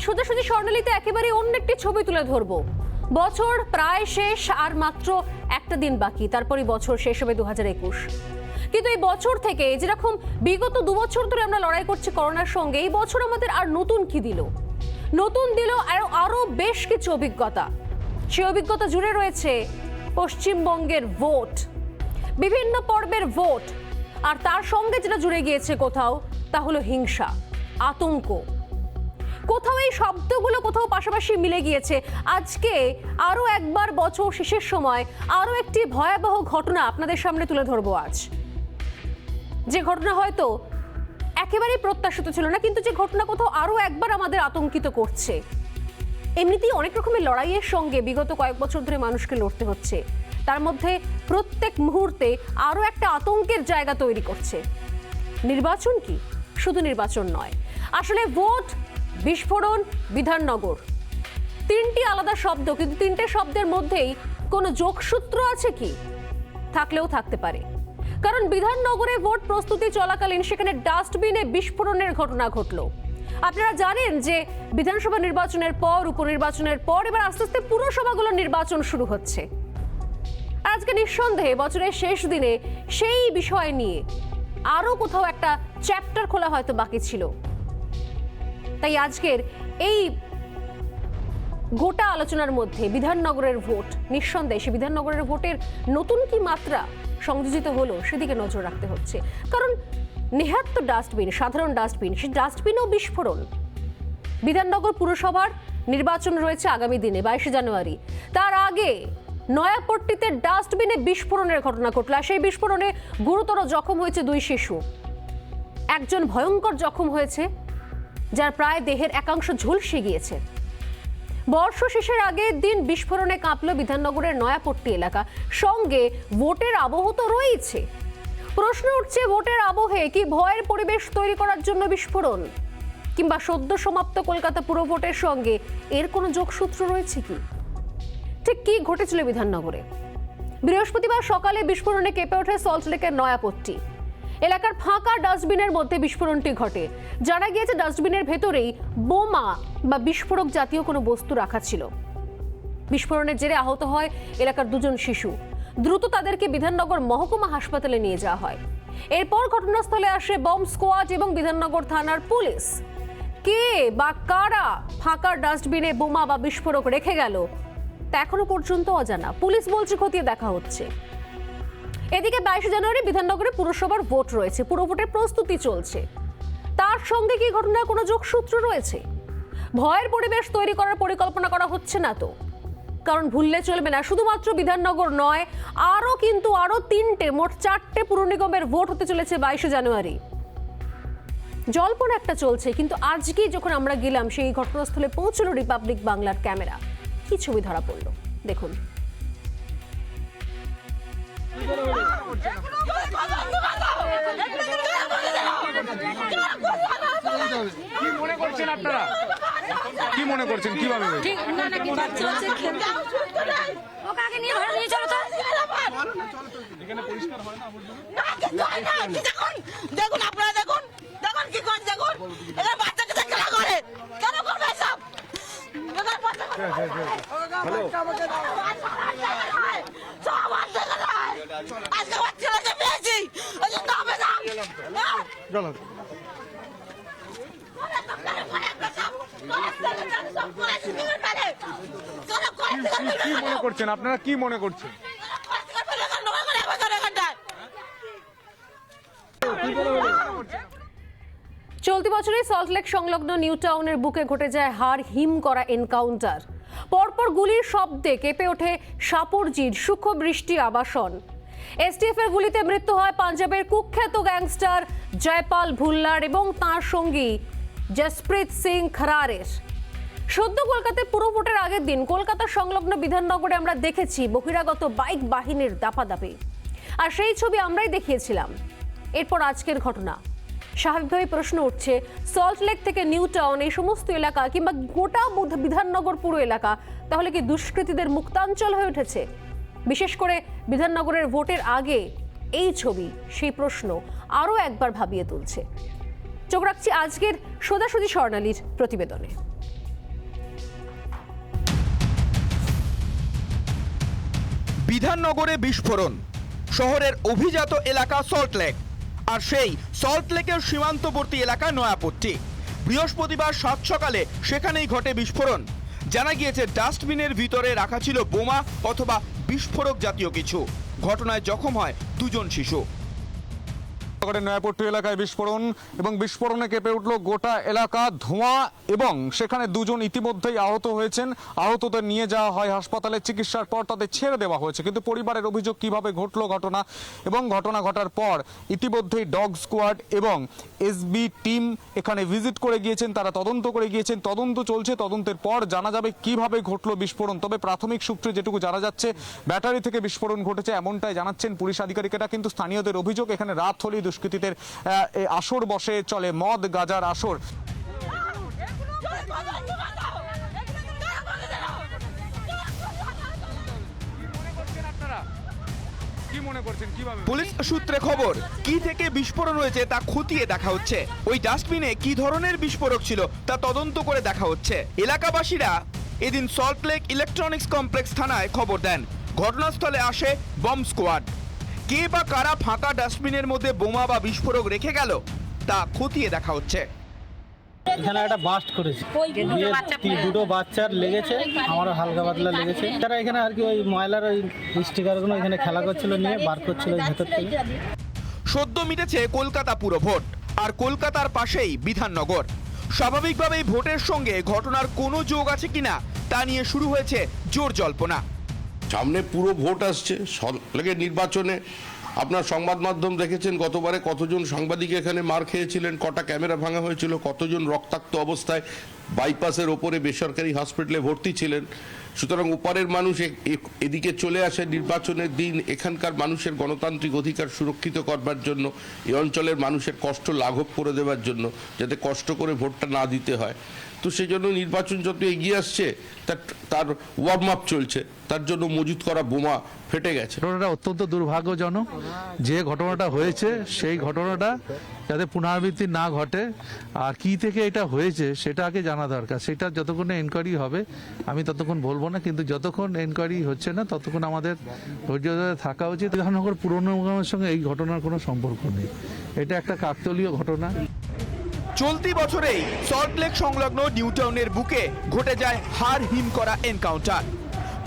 সোজাসুজি স্বর্ণালীতে একেবারে অন্য একটি ছবি তুলে ধরবো। বছর প্রায় শেষ, আর মাত্র একটা দিন বাকি, তারপরই বছর শেষ হবে 2021। কিন্তু এই বছর থেকে যেরকম বিগত 2 বছর ধরে আমরা লড়াই করছি করোনার সঙ্গে, এই বছর আমাদের আর নতুন কি দিল? নতুন দিল আরো বেশ কিছু অভিজ্ঞতা। সেই অভিজ্ঞতা জুড়ে রয়েছে পশ্চিমবঙ্গের ভোট, বিভিন্ন পর্বের ভোট, আর তার সঙ্গে যেটা জুড়ে গিয়েছে কোথাও, তা হলো হিংসা, আতঙ্ক। কোথাও এই শব্দগুলো কোথাও পাশাপাশি মিলে গিয়েছে। আজকে আরো একবার বছর শেষের সময় আরো একটি ভয়াবহ ঘটনা আপনাদের সামনে তুলে ধরবো আজ। যে ঘটনা হয়তো একেবারেই প্রত্যাশিত ছিল না, কিন্তু যে ঘটনা কোথাও আরো একবার আমাদের আতঙ্কিত করছে। এমনিতেই অনেক রকমের লড়াইয়ের সঙ্গে বিগত কয়েক বছর ধরে মানুষকে লড়তে হচ্ছে, তার মধ্যে প্রত্যেক মুহূর্তে আরো একটা আতঙ্কের জায়গা তৈরি করছে। নির্বাচন কি? শুধু নির্বাচন নয়, আসলে ভোট, বিস্ফোরণ, বিধাননগর, তিনটি আলাদা শব্দ, কিন্তু তিনটে শব্দের মধ্যেই কোনো যোগসূত্র আছে কি? থাকলেও থাকতে পারে, কারণ বিধাননগরে ভোট প্রস্তুতি চলাকালীন সেখানে ডাস্টবিনে বিস্ফোরণের ঘটনা ঘটলো। আপনারা জানেন যে বিধানসভা নির্বাচনের পর, উপনির্বাচনের পর এবার আস্তে আস্তে পুরসভাগুলোর নির্বাচন শুরু হচ্ছে। আজকে নিঃসন্দেহে বছরের শেষ দিনে সেই বিষয় নিয়ে আরো কোথাও একটা চ্যাপ্টার খোলা হয়তো বাকি ছিল। তাই আজকের এই গোটা আলোচনার মধ্যে বিধাননগরের ভোট, নিঃসন্দেহে সে বিধাননগরের ভোটের নতুন কি মাত্রা সংযোজিত হলো সেদিকে নজর রাখতে হচ্ছে। কারণ নেহাত তো ডাস্টবিন, সাধারণ ডাস্টবিন, সেই ডাস্টবিনও বিস্ফোরণ। বিধাননগর পুরসভার নির্বাচন রয়েছে আগামী দিনে 22 জানুয়ারি। তার আগে নয়াপট্টিতে ডাস্টবিনে বিস্ফোরণের ঘটনা ঘটল, আর সেই বিস্ফোরণে গুরুতর জখম হয়েছে 2 শিশু। একজন ভয়ঙ্কর জখম হয়েছে, যার প্রায় দেহের একাংশ ঝলসে গিয়েছে। বর্ষ শেষের আগের দিন বিস্ফোরণে কাঁপল বিধাননগরের নয়াপট্টি এলাকা। সঙ্গে ভোটের আবহ তো রয়েছে। প্রশ্ন উঠছে, ভোটের আবহে কি ভয়ের পরিবেশ তৈরি করার জন্য বিস্ফোরণ, কিংবা সদ্য সমাপ্ত কলকাতা পুর ভোটের সঙ্গে এর কোনো যোগসূত্র রয়েছে কি? ঠিক কি ঘটেছিল বিধাননগরে? বৃহস্পতিবার সকালে বিস্ফোরণে কেঁপে ওঠে সল্টলেকের নয়াপট্টি এলাকার ফাঁকা ডাস্টবিনের মধ্যে বিস্ফোরণটি ঘটে। জানা গিয়েছে ডাস্টবিনের ভেতরেই বোমা বা বিস্ফোরক জাতীয় কোনো বস্তু রাখা ছিল। বিস্ফোরণের জেরে আহত হয় এলাকার 2 জন শিশু। দ্রুত তাদেরকে বিধাননগর মহকুমা হাসপাতালে নিয়ে যাওয়া হয়। এরপর ঘটনাস্থলে আসে বম্ব স্কোয়াড এবং বিধাননগর থানার পুলিশ। কে বা কারা ফাঁকা ডাস্টবিনে বোমা বা বিস্ফোরক রেখে গেল তা এখনো পর্যন্ত অজানা। পুলিশ বলছে খতিয়ে দেখা হচ্ছে। এদিকে 22 জানুয়ারি বিধাননগরে পুরসভার ভোট রয়েছে, পুরো ভোটের প্রস্তুতি চলছে। তার সঙ্গে কি ঘটনার কোনো যোগসূত্র রয়েছে? ভয়ের পরিবেশ তৈরি করার পরিকল্পনা করা হচ্ছে না তো? কারণ ভুললে চলবে না, শুধুমাত্র বিধাননগর নয়, আরো 3টে, মোট 4টে পুর নিগমের ভোট হতে চলেছে 22 জানুয়ারি। জল্পনা একটা চলছে, কিন্তু আজকেই যখন আমরা গেলাম সেই ঘটনাস্থলে পৌঁছলো রিপাবলিক বাংলার ক্যামেরা, কি ছবি ধরা পড়লো দেখুন। কি মনে করছেন আপনারা? কি মনে করছেন? কিভাবে দেখুন, আপনারা দেখুন, দেখুন কি করে, দেখুন এরা বাচ্চাকে খেলা করে, কেন করবে সব? আজকে আমার ছেলেকে পেয়েছি, ওই জন্য হবে না। কি মনে করছেন আপনারা? কি মনে করছেন? চলতি বছরে সল্টলেক সংলগ্ন নিউ টাউনের বুকে ঘটে যায় হাড় হিম করা এনকাউন্টার। পরপর গুলির শব্দে কেঁপে ওঠে সাপুরজির সুখবৃষ্টি আবাসন। এসটিএফ এর গুলিতে মৃত্যু হয় পাঞ্জাবের কুখ্যাত গ্যাংস্টার জয়পাল ভুল্লার এবং তাঁর সঙ্গী জসপ্রীত সিং খরারের। সদ্য কলকাতায় পুরো ভোটের আগের দিন কলকাতা সংলগ্ন বিধাননগরে আমরা দেখেছি বহিরাগত বাইক বাহিনীর দাপাদাপি, আর সেই ছবি আমরাই দেখিয়েছিলাম। এরপর আজকের ঘটনা। স্বাভাবিকভাবেই প্রশ্ন উঠছে, সল্টলেক থেকে নিউ টাউন এই সমস্ত এলাকা কিংবা গোটা বিধাননগর পুরো এলাকা তাহলে কি দুষ্কৃতীদের মুক্তাঞ্চল হয়ে উঠেছে? বিশেষ করে বিধাননগরের ভোটের আগে এই ছবি সেই প্রশ্ন আরও একবার ভাবিয়ে তুলছে। চোখ রাখছি আজকের সোজাসুজি স্বর্ণালীর প্রতিবেদনে। বিধাননগরে বিস্ফোরণ, শহরের অভিজাত এলাকা সল্টলেক, আর সেই সল্টলেকের সীমান্তবর্তী এলাকা নয়াপট্টি। বৃহস্পতিবার সাত সকালে সেখানেই ঘটে বিস্ফোরণ। জানা গিয়েছে ডাস্টবিনের ভিতরে রাখা ছিল বোমা অথবা বিস্ফোরক জাতীয় কিছু। ঘটনায় জখম হয় দুজন শিশু। নয়াপট্টি এলাকায় বিস্ফোরণ এবং বিস্ফোরণে কেঁপে উঠল গোটা এলাকা। ধোঁয়া এবং সেখানে দুজন ইতিমধ্যেই আহত হয়েছেন। আহতদের নিয়ে যাওয়া হয় হাসপাতালে, চিকিৎসার পর তাদের ছেড়ে দেওয়া হয়েছে। কিন্তু পরিবারের অভিযোগ কিভাবে ঘটলো ঘটনা, এবং ঘটনা ঘটার পর ইতিমধ্যেই ডগ স্কোয়াড এবং এসবি টিম এখানে ভিজিট করে গিয়েছেন, তারা তদন্ত করে গিয়েছেন। তদন্ত চলছে, তদন্তের পর জানা যাবে কিভাবে ঘটলো বিস্ফোরণ। তবে প্রাথমিক সূত্রে যেটুকু জানা যাচ্ছে, ব্যাটারি থেকে বিস্ফোরণ ঘটেছে এমনটাই জানাচ্ছেন পুলিশ আধিকারিকেরা। কিন্তু স্থানীয়দের অভিযোগ এখানে রাত হলেই দুষ্কৃতীদের আসর বসে, চলে মদ গাজার আসর। পুলিশ সূত্রে খবর, কি থেকে বিস্ফোরণ হয়েছে তা খতিয়ে দেখা হচ্ছে। ওই ডাস্টবিনে কি ধরনের বিস্ফোরক ছিল তা তদন্ত করে দেখা হচ্ছে। এলাকাবাসীরা এদিন সল্টলেক ইলেকট্রনিক্স কমপ্লেক্স থানায় খবর দেন। ঘটনাস্থলে আসে বম্ব স্কোয়াড। কে বা কারা ফাঁকা ডাস্টবিনের মধ্যে বোমা বা বিস্ফোরক রেখে গেল তা খতিয়ে দেখা হচ্ছে। এখানে একটা বাস্ট করেছে, দুটো বাচ্চার লেগেছে, আমারও হালকা পাতলা লেগেছে। তারা এখানে আর কি ওই ময়লার ওই স্টিকারগুলো এখানে খেলা করছিল, নিয়ে বার করছিল ভেতর থেকে। সদ্য মিটেছে কলকাতা পুর ভোট, আর কলকাতার পাশেই বিধাননগর। স্বাভাবিকভাবেই ভোটের সঙ্গে ঘটনার কোনো যোগ আছে কিনা তা নিয়ে শুরু হয়েছে জোর জল্পনা। সামনে পুরো ভোট আসছে, সল্টলেকের নির্বাচনে আপনার সংবাদ মাধ্যম দেখেছেন গতবারে কতজন সাংবাদিক এখানে মার খেয়েছিলেন, কটা ক্যামেরা ভাঙা হয়েছিল, কতজন রক্তাক্ত অবস্থায় বাইপাসের ওপরে বেসরকারি হসপিটালে ভর্তি ছিলেন। সুতরাং ওপারের মানুষ এদিকে চলে আসে নির্বাচনের দিন এখানকার মানুষের গণতান্ত্রিক অধিকার সুরক্ষিত করবার জন্য, এই অঞ্চলের মানুষের কষ্ট লাঘব করে দেওয়ার জন্য, যাতে কষ্ট করে ভোটটা না দিতে হয়। তো সেই জন্য নির্বাচন যত এগিয়ে আসছে তার ওয়ার্ম আপ চলছে, তার জন্য মজুত করা বোমা ফেটে গেছে। ঘটনাটা অত্যন্ত দুর্ভাগ্যজনক। যে ঘটনাটা হয়েছে সেই ঘটনাটা যাতে পুনরাবৃত্তি না ঘটে, আর কি থেকে এটা হয়েছে সেটা আগে জানা দরকার। সেটা যতক্ষণ এনকোয়ারি হবে আমি ততক্ষণ বলবো না, কিন্তু যতক্ষণ এনকোয়ারি হচ্ছে না ততক্ষণ আমাদের ধৈর্য ধরে থাকা উচিত। বিধাননগর পুর নিগমের সঙ্গে এই ঘটনার কোনো সম্পর্ক নেই, এটা একটা কাকতালীয় ঘটনা। চলতি বছরেই সল্টলেক সংলগ্ন নিউটাউনের বুকে ঘটে যায় হাড় হিম করা এনকাউন্টার।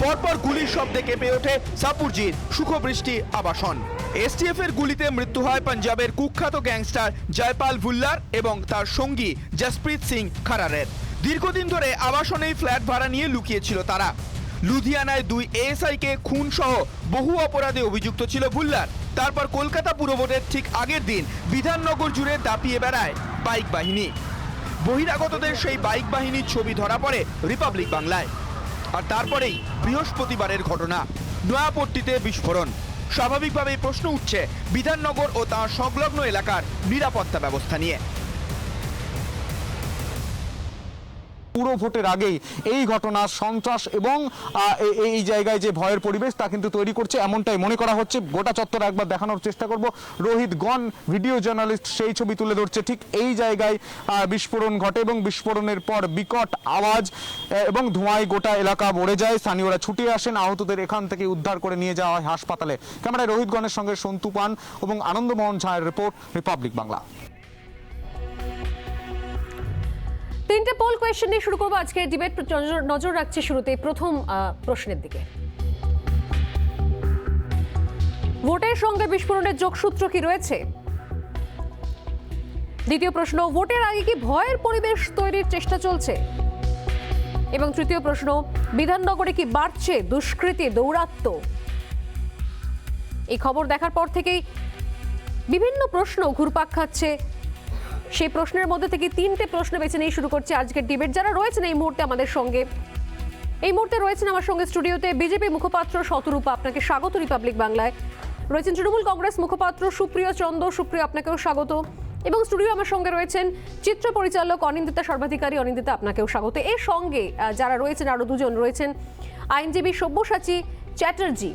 পরপর গুলির শব্দে কেঁপে ওঠে সাপুরজির সুখবৃষ্টি আবাসন। এসটিএফ এর গুলিতে মৃত্যু হয় পাঞ্জাবের কুখ্যাত গ্যাংস্টার জয়পাল ভুল্লার এবং তার সঙ্গী জসপ্রীত সিং খারারের। দীর্ঘদিন ধরে আবাসনেই ফ্ল্যাট ভাড়া নিয়ে লুকিয়েছিল তারা। লুধিয়ানায় 2 এএসআই কে খুন সহ বহু অপরাধে অভিযুক্ত ছিল ভুল্লার। তারপর কলকাতা পুরভোটের ঠিক আগের দিন বিধাননগর জুড়ে দাপিয়ে বেড়ায় বাইক বাহিনী। বহিরাগতদের সেই বাইক বাহিনীর ছবি ধরা পড়ে রিপাবলিক বাংলায়। আর তারপরেই বৃহস্পতিবারের ঘটনা, নয়াপট্টিতে বিস্ফোরণ। স্বাভাবিকভাবেই প্রশ্ন উঠছে বিধাননগর ও তার সংলগ্ন এলাকার নিরাপত্তা ব্যবস্থা নিয়ে। পুরো ভোটের আগেই এই ঘটনা সন্ত্রাস এবং এই জায়গায় যে ভয়ের পরিবেশ তা কিন্তু তৈরি করছে, এমনটাই মনে করা হচ্ছে। গোটা চত্বর একবার দেখানোর চেষ্টা করব। রোহিত গণ ভিডিও জার্নালিস্ট সেই ছবি তুলে ধরছে। ঠিক এই জায়গায় বিস্ফোরণ ঘটে এবং বিস্ফোরণের পর বিকট আওয়াজ এবং ধোঁয়ায় গোটা এলাকা ভরে যায়। স্থানীয়রা ছুটে আসেন, আহতদের এখান থেকে উদ্ধার করে নিয়ে যাওয়া হয় হাসপাতালে। ক্যামেরায় রোহিত গণের সঙ্গে সন্তু পান এবং আনন্দমোহন ঝায়ের রিপোর্ট, রিপাবলিক বাংলা। 3টে পোল কোয়েশ্চেন নিয়ে শুরু করবো আজকের ডিবেট। নজর রাখছি শুরুতেই প্রথম প্রশ্নের দিকে। ভোটের সঙ্গে বিস্ফোরণের যোগসূত্র কি রয়েছে? দ্বিতীয় প্রশ্ন, ভোটের আগে কি ভয়ের পরিবেশ তৈরির চেষ্টা চলছে? এবং তৃতীয় প্রশ্ন, বিধাননগরে কি বাড়ছে দুষ্কৃতী দৌরাত্ম্য? এই খবর দেখার পর থেকেই বিভিন্ন প্রশ্ন ঘুরপাক খাচ্ছে। সেই প্রশ্নের মধ্যে থেকে 3টে প্রশ্ন বেছে নিয়ে শুরু করছে আজকের ডিবেট। যারা রয়েছেন এই মুহূর্তে আমাদের সঙ্গে, এই মুহূর্তে রয়েছেন আমার সঙ্গে স্টুডিওতে বিজেপি মুখপাত্র শতরূপা, আপনাকে স্বাগত রিপাবলিক বাংলায়। রয়েছেন তৃণমূল কংগ্রেস মুখপাত্র সুপ্রিয় চন্দ, সুপ্রিয় আপনাকেও স্বাগত। এবং স্টুডিও আমার সঙ্গে রয়েছেন চিত্র পরিচালক অনিন্দিতা সর্বাধিকারী, অনিন্দিতা আপনাকেও স্বাগত। এর সঙ্গে যারা রয়েছেন আরো দুজন রয়েছেন আইনজীবী সব্যসাচী চ্যাটার্জি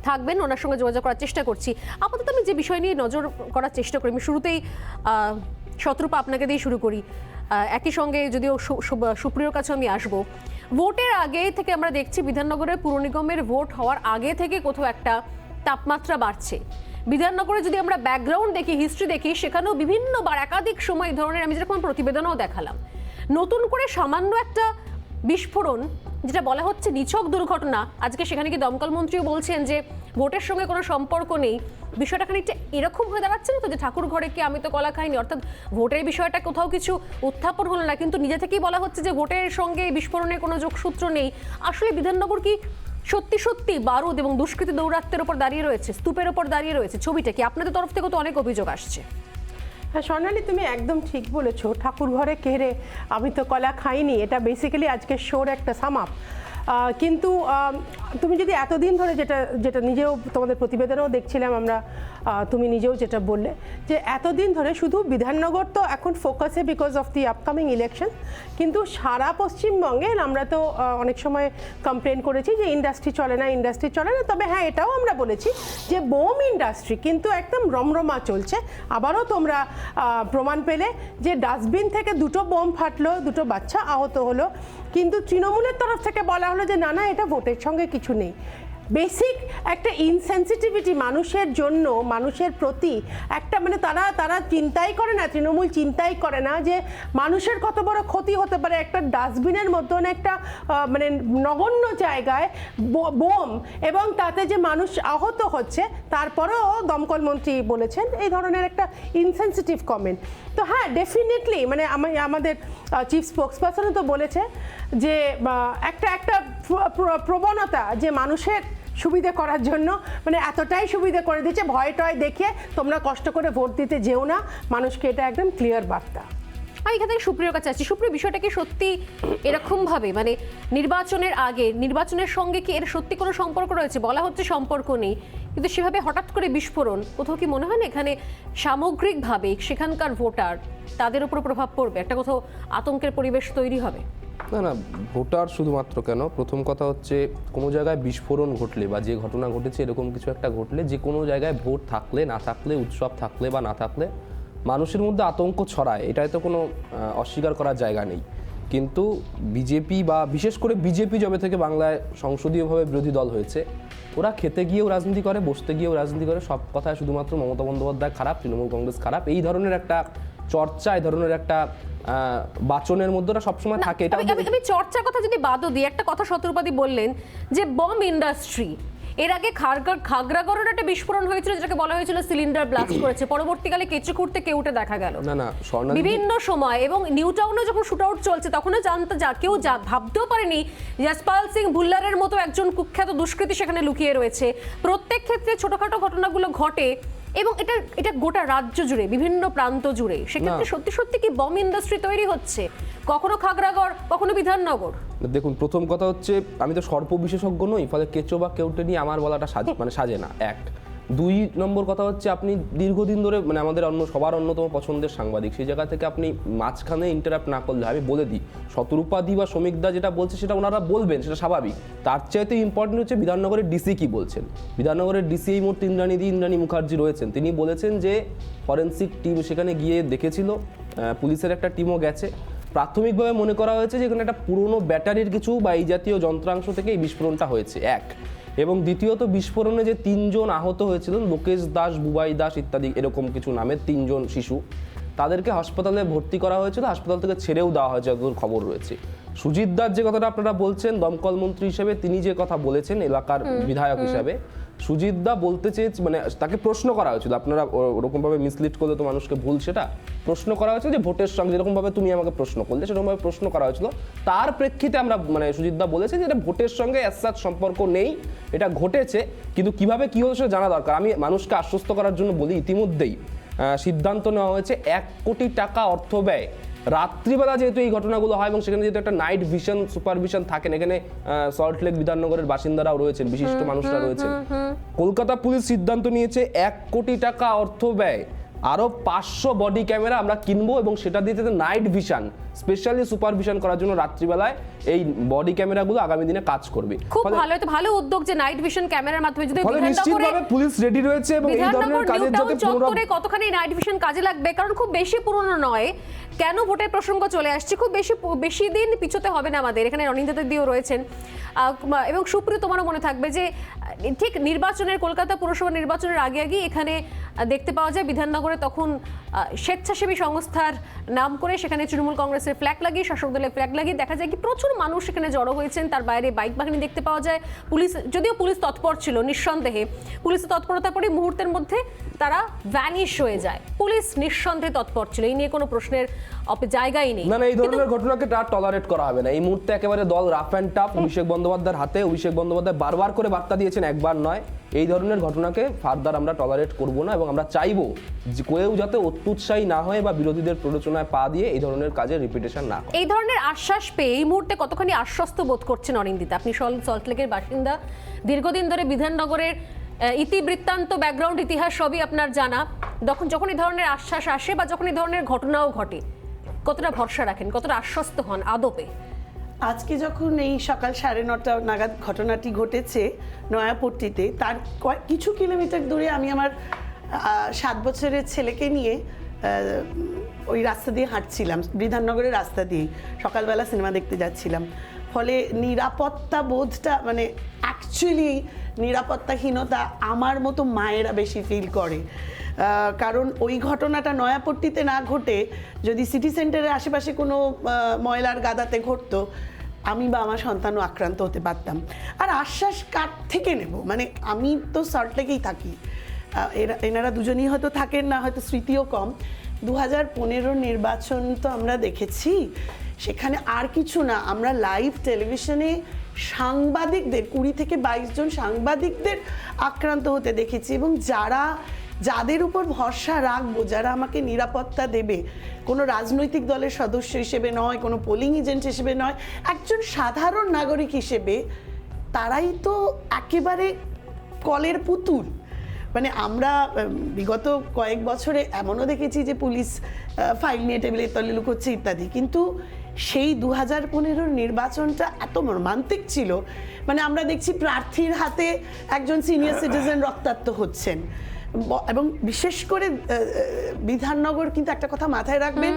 থাকবেন, ওনার সঙ্গে যোগাযোগ করার চেষ্টা করছি। আপাতত আমি যে বিষয় নিয়ে নজর করার চেষ্টা করি, আমি শুরুতেই শতরূপা আপনাকে দিয়ে শুরু করি। একই সঙ্গে যদিও সুপ্রিয়র কাছে আমি আসবো, ভোটের আগে থেকে আমরা দেখছি বিধাননগরের পুর নিগমের ভোট হওয়ার আগে থেকে কোথাও একটা তাপমাত্রা বাড়ছে। বিধাননগরে যদি আমরা ব্যাকগ্রাউন্ড দেখি, হিস্ট্রি দেখি, সেখানেও বিভিন্নবার একাধিক সময় এই ধরনের আমি যেরকম প্রতিবেদনও দেখালাম, নতুন করে সামান্য একটা বিস্ফোরণ যেটা বলা হচ্ছে নিছক দুর্ঘটনা, আজকে সেখানে কি দমকল মন্ত্রীও বলছেন যে ভোটের সঙ্গে কোনো সম্পর্ক নেই। বিষয়টা খানিকটা এরকম হয়ে দাঁড়াচ্ছে না তো যে ঠাকুর ঘরে কি আমি তো কলা খাইনি, অর্থাৎ ভোটের বিষয়টা কোথাও কিছু উত্থাপন হলো না, কিন্তু নিজে থেকেই বলা হচ্ছে যে ভোটের সঙ্গে এই বিস্ফোরণের কোনো যোগসূত্র নেই। আসলে বিধাননগর কি সত্যি সত্যি বারুদ এবং দুষ্কৃতী দৌরাত্মের ওপর দাঁড়িয়ে রয়েছে, স্তূপের ওপর দাঁড়িয়ে রয়েছে? ছবিটা কি আপনাদের তরফ থেকে তো অনেক অভিযোগ আসছে। হ্যাঁ স্বর্ণালী, তুমি একদম ঠিক বলেছো। ঠাকুর ঘরে কেড়ে আমি তো কলা খাইনি, এটা বেসিক্যালি আজকের শোর একটা সাম আপ। কিন্তু তুমি যদি এতদিন ধরে যেটা নিজেও তোমাদের প্রতিবেদনেও দেখছিলাম আমরা, তুমি নিজেও যেটা বললে যে এতদিন ধরে শুধু বিধাননগর তো এখন ফোকাসে because of the upcoming election, কিন্তু সারা পশ্চিমবঙ্গে আমরা তো অনেক সময় কমপ্লেন করেছি যে ইন্ডাস্ট্রি চলে না। তবে হ্যাঁ, এটাও আমরা বলেছি যে বোম ইন্ডাস্ট্রি কিন্তু একদম রমরমা চলছে। আবারও তোমরা প্রমাণ পেলে যে ডাস্টবিন থেকে 2টো বোম ফাটলো, 2টো বাচ্চা আহত হলো, কিন্তু তৃণমূলের তরফ থেকে বলা হলো যে না এটা ভোটের সঙ্গে কিছু নেই। বেসিক একটা ইনসেনসিটিভিটি মানুষের জন্য, মানুষের প্রতি একটা মানে তারা চিন্তাই করে না, তৃণমূল চিন্তাই করে না যে মানুষের কত বড় ক্ষতি হতে পারে একটা ডাস্টবিনের মতন একটা মানে নগণ্য জায়গায় বোম, এবং তাতে যে মানুষ আহত হচ্ছে। তারপরেও দমকল মন্ত্রী বলেছেন এই ধরনের একটা ইনসেনসিটিভ কমেন্ট। তো হ্যাঁ, ডেফিনেটলি মানে আমাদের চিফ স্পোক্সপারসনও তো বলেছে যে একটা প্রবণতা যে মানুষের সুবিধা করার জন্য মানে এতটাই সুবিধা করে দিচ্ছে, ভয় টয় দেখে তোমরা কষ্ট করে ভোট দিতে যেও না, মানুষকে এটা একদম ক্লিয়ার বার্তা। আমি এখান থেকে সুপ্রিয়র কাছে আসছি। সুপ্রিয়, বিষয়টা কি সত্যি এরকম ভাবে মানে নির্বাচনের আগে, নির্বাচনের সঙ্গে কি এর সত্যি কোনো সম্পর্ক রয়েছে? বলা হচ্ছে সম্পর্ক নেই, কিন্তু সেভাবে হঠাৎ করে বিস্ফোরণ, কোথাও কি মনে হয় না এখানে সামগ্রিকভাবে সেখানকার ভোটার তাদের উপর প্রভাব পড়বে, একটা কোথাও আতঙ্কের পরিবেশ তৈরি হবে? না, ভোটার শুধুমাত্র কেন, প্রথম কথা হচ্ছে কোনো জায়গায় বিস্ফোরণ ঘটলে বা যে ঘটনা ঘটেছে এরকম কিছু একটা ঘটলে, যে কোনো জায়গায় ভোট থাকলে না থাকলে, উৎসব থাকলে বা না থাকলে মানুষের মধ্যে আতঙ্ক ছড়ায়, এটাই তো কোনো অস্বীকার করার জায়গা নেই। কিন্তু বিজেপি বা বিশেষ করে বিজেপি যবে থেকে বাংলায় সংসদীয়ভাবে বিরোধী দল হয়েছে, ওরা খেতে গিয়েও রাজনীতি করে, বসতে গিয়েও রাজনীতি করে, সব কথায় শুধুমাত্র মমতা বন্দ্যোপাধ্যায় খারাপ, তৃণমূল কংগ্রেস খারাপ, এই ধরনের একটা চর্চা, এই ধরনের একটা বাচনের মধ্যে ওরা সবসময় থাকে। এটা আমি চর্চার কথা যদি বাদও দিই, একটা কথা শতরূপাদি বললেন যে বম ইন্ডাস্ট্রি, এর আগে খাগড়াগড়ের একটা বিস্ফোরণ হয়েছিল যেটাকে বলা হয়েছিল সিলিন্ডার ব্লাস্ট করেছে, পরবর্তীকালে কেচুকুড়তে কেউটে দেখা গেল না বিভিন্ন সময়, এবং নিউ টাউনে যখন শুট আউট চলছে তখনও কেউ ভাবতেও পারেনি যশপাল সিং ভুল্লারের মতো একজন কুখ্যাত দুষ্কৃতী সেখানে লুকিয়ে রয়েছে। প্রত্যেক ক্ষেত্রে ছোটখাটো ঘটনাগুলো ঘটে এবং এটা গোটা রাজ্য জুড়ে, বিভিন্ন প্রান্ত জুড়ে। সেক্ষেত্রে সত্যি সত্যি কি বম ইন্ডাস্ট্রি তৈরি হচ্ছে, কখনো খাগড়াগড়, কখনো বিধাননগর? দেখুন, প্রথম কথা হচ্ছে আমি তো সর্প বিশেষজ্ঞ নই, ফলে কেঁচো বা কেউটে নিয়ে আমার বলাটা সাজে না। 1 2 নম্বর কথা হচ্ছে আপনি দীর্ঘদিন ধরে মানে আমাদের সবার অন্যতম পছন্দের সাংবাদিক, সেই জায়গা থেকে আপনি মাঝখানে ইন্টারাপ্ট না করলে, আমি বলে দিই শতরূপাদি বা শ্রমিকদা যেটা বলছে সেটা ওনারা বলবেন, সেটা স্বাভাবিক। তার চাইতে ইম্পর্টেন্ট হচ্ছে বিধাননগরের ডিসি কি বলছেন। বিধাননগরের ডিসি এই মুহূর্তে ইন্দ্রাণী মুখার্জি রয়েছেন, তিনি বলেছেন যে ফরেন্সিক টিম সেখানে গিয়ে দেখেছিল, পুলিশের একটা টিমও গেছে। প্রাথমিকভাবে মনে করা হয়েছে যে এখানে একটা পুরনো ব্যাটারির কিছু বা এই জাতীয় যন্ত্রাংশ থেকে এই বিস্ফোরণটা হয়েছে, 1। এবং দ্বিতীয়ত, বিস্ফোরণে যে 3 জন আহত হয়েছিলেন, লোকেশ দাস, বুবাই দাস ইত্যাদি এরকম কিছু নামের 3 জন শিশু, তাদেরকে হাসপাতালে ভর্তি করা হয়েছিল, হাসপাতাল থেকে ছেড়েও দেওয়া হয়েছে যতদূর খবর রয়েছে। সুজিত দাস যে কথাটা আপনারা বলছেন দমকল মন্ত্রী হিসেবে, তিনি যে কথা বলেছেন এলাকার বিধায়ক হিসাবে, সুজিত দা বলতে চেয়েছে মানে তাকে প্রশ্ন করা হয়েছিল, আপনারা ওরকমভাবে মিসলিড করলে তো মানুষকে ভুল, সেটা প্রশ্ন করা হয়েছে যে ভোটের সঙ্গে যেরকমভাবে তুমি আমাকে প্রশ্ন করলে সেরকমভাবে প্রশ্ন করা হয়েছিল, তার প্রেক্ষিতে আমরা মানে সুজিত দা বলেছে যে এটা ভোটের সঙ্গে অ্যাজ সম্পর্ক নেই, এটা ঘটেছে, কিন্তু কিভাবে কি হয়েছে জানা দরকার। আমি মানুষকে আশ্বস্ত করার জন্য বলি, ইতিমধ্যেই সিদ্ধান্ত নেওয়া হয়েছে 1 কোটি টাকা অর্থ ব্যয় রাত্রিবেলা যেহেতু এই ঘটনাগুলো হয় এবং সেখানে যেহেতু একটা নাইট ভিশন সুপারভিশন থাকেন, এখানে সল্টলেক বিধাননগরের বাসিন্দারাও রয়েছেন, বিশিষ্ট মানুষরা রয়েছেন, কলকাতা পুলিশ সিদ্ধান্ত নিয়েছে 1 কোটি টাকা অর্থ ব্যয় আরো 500 বডি ক্যামেরা আমরা কিনবো এবং সেটা দিয়ে নাইট ভিশন স্পেশালি সুপারভিশন করার জন্য রাত্রিবেলায় এই বডি ক্যামেরাগুলো আগামী দিনে কাজ করবে। খুব ভালো, এটা ভালো উদ্যোগ যে নাইট ভিশন ক্যামেরার মাধ্যমে যদি নিশ্চিতভাবে পুলিশ রেডি রয়েছে এবং এই ধরনের কাজের যাতে চত্বরে কতখানি নাইট ভিশন কাজে লাগবে, কারণ খুব বেশি পুরনো নয়, কেন ভোটের প্রসঙ্গ চলে আসছে, খুব বেশি দিন পিছোতে হবে না আমাদের, এখানে অনিন্দিতা দিও রয়েছেন এবং সুপ্রিয় তোমারও মনে থাকবে যে ঠিক নির্বাচনের কলকাতা পুরসভা নির্বাচনের আগে এখানে দেখতে পাওয়া যায় বিধাননগরে তখন স্বেচ্ছাসেবী সংস্থার নাম করে সেখানে তৃণমূল কংগ্রেসের ফ্ল্যাগ লাগিয়ে শাসক দলের ফ্ল্যাগ লাগিয়ে দেখা যায় কি প্রচুর মানুষ সেখানে জড়ো হয়েছেন, তার বাইরে বাইক বাহিনী দেখতে পাওয়া যায়, যদিও পুলিশ তৎপর ছিল নিঃসন্দেহে, পুলিশের তৎপরতার পরে মুহূর্তের মধ্যে তারা ভ্যানিশ হয়ে যায়, পুলিশ নিঃসন্দেহে তৎপর ছিল, এই নিয়ে কোনো প্রশ্নের জায়গাই নেই। না এই ধরনের ঘটনাকে তার টলারেট করা হবে না এই মুহূর্তে, একেবারে দল রাফ অ্যান্ড টাফ অভিষেক বন্দ্যোপাধ্যায়ের হাতে। অভিষেক বন্দ্যোপাধ্যায় বারবার করে বার্তা দিয়েছেন, একবার নয়, এই ধরনের ঘটনাকে ফার্দার আমরা টলারেট করব না এবং আমরা চাইবো যে কেউ যাতে অত্যুৎসাহী না হয় বা বিরোধীদের প্ররোচনায় পা দিয়ে এই ধরনের কাজের রিপিটেশন না করে। এই ধরনের আশ্বাস পেয়ে এই মুহূর্তে কতখানি আশ্বস্ত বোধ করছেন অনিন্দিতা? আপনি সল্টলেকের বাসিন্দা, দীর্ঘদিন ধরে বিধাননগরের ইতিবৃত্তান্ত ব্যাকগ্রাউন্ড ইতিহাস সবই আপনার জানা, যখন এই ধরনের আশ্বাস আসে বা যখন এই ধরনের ঘটনাও ঘটে কতটা ভরসা রাখেন, কতটা আশ্বস্ত হন আদপে? আজকে যখন এই সকাল 9:30 নাগাদ ঘটনাটি ঘটেছে নয়াপট্টিতে, তার কিছু কিলোমিটার দূরে আমি আমার 7 বছরের ছেলেকে নিয়ে ওই রাস্তা দিয়ে হাঁটছিলাম, বিধাননগরের রাস্তা দিয়ে, সকালবেলা সিনেমা দেখতে যাচ্ছিলাম। ফলে নিরাপত্তা বোধটা মানে অ্যাকচুয়ালি নিরাপত্তাহীনতা আমার মতো মায়েরা বেশি ফিল করে, কারণ ওই ঘটনাটা নয়াপট্টিতে না ঘটে যদি সিটি সেন্টারের আশেপাশে কোনো ময়লার গাদাতে ঘটতো আমি বা আমার সন্তানও আক্রান্ত হতে পারতাম। আর আশ্বাস কার থেকে নেব, মানে আমি তো সল্টলেকেই থাকি, এনারা দুজনই হয়তো থাকেন না, হয়তো স্মৃতিও কম। 2015 নির্বাচন তো আমরা দেখেছি, সেখানে আর কিছু না, আমরা লাইভ টেলিভিশনে সাংবাদিকদের 20 থেকে 22 জন সাংবাদিকদের আক্রান্ত হতে দেখেছি, এবং যাদের উপর ভরসা রাখবো, যারা আমাকে নিরাপত্তা দেবে, কোনো রাজনৈতিক দলের সদস্য হিসেবে নয়, কোনো পোলিং এজেন্ট হিসেবে নয়, একজন সাধারণ নাগরিক হিসেবে, তারাই তো একেবারে কলের পুতুল। মানে আমরা বিগত কয়েক বছরে এমনও দেখেছি যে পুলিশ ফাইল নিয়ে টেবিলের তলে লুকোচ্ছে ইত্যাদি, কিন্তু সেই 2015 নির্বাচনটা এত মর্মান্তিক ছিল, মানে আমরা দেখছি প্রার্থীর হাতে একজন সিনিয়র সিটিজেন রক্তাক্ত হচ্ছেন, এবং বিশেষ করে বিধাননগর কিন্তু একটা কথা মাথায় রাখবেন,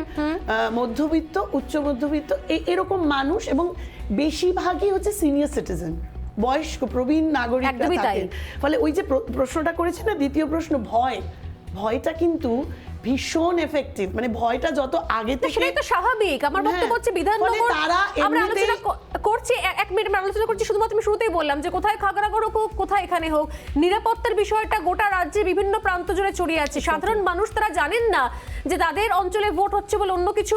মধ্যবিত্ত উচ্চ মধ্যবিত্ত এরকম মানুষ, এবং বেশিরভাগই হচ্ছে সিনিয়র সিটিজেন, বয়স্ক প্রবীণ নাগরিকরা থাকেন। ফলে ওই যে প্রশ্নটা করেছে না, দ্বিতীয় প্রশ্ন, ভয়টা কিন্তু ভীষণ এফেক্টিভ, মানে ভয়টা যত আগে থেকে, সেটাই তো স্বাভাবিক। আমার বক্তব্য হচ্ছে বিধাননগর আমরা আলোচনা করছি, 1 মিনিট আমরা আলোচনা করছি, শুধুমাত্র আমি শুরুতেই বললাম যে কোথায় খাগড়াগড় হোক, কোথায় এখানে হোক, নিরাপত্তার বিষয়টা গোটা রাজ্যে বিভিন্ন প্রান্ত জুড়ে ছড়িয়ে আছে। সাধারণ মানুষ তারা জানেন না যে তাদের অঞ্চলে ভোট হচ্ছে বলে অন্য কিছু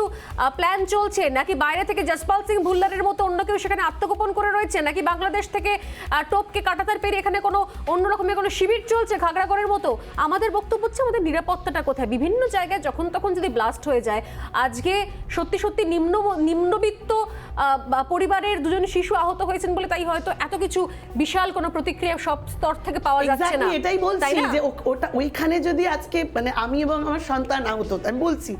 প্ল্যান চলছে, নাকি বাইরে থেকে যশপাল সিং ভুল্লারের মতো অন্য কেউ সেখানে আত্মগোপন করে রয়েছে, নাকি বাংলাদেশ থেকে টোপকে কাটাতার পেরিয়ে এখানে কোনো অন্য রকমের কোনো শিবির চলছে খাগড়াগড়ের মতো। আমাদের বক্তব্য হচ্ছে আমাদের নিরাপত্তাটা কোথায়? বিভিন্ন জায়গায় যখন তখন যদি ব্লাস্ট হয়ে যায়, আজকে সত্যি নিম্নবিত্ত পরিবারের 2জন শিশু আহত হয়েছেন বলে তাই হয়তো এত কিছু বিশাল কোনো প্রতিক্রিয়া সব স্তর থেকে পাওয়া যাচ্ছে না। এটাই বলছি যে ওইখানে যদি আজকে মানে আমি এবং আমার সন্তান আহত, আমি বলছি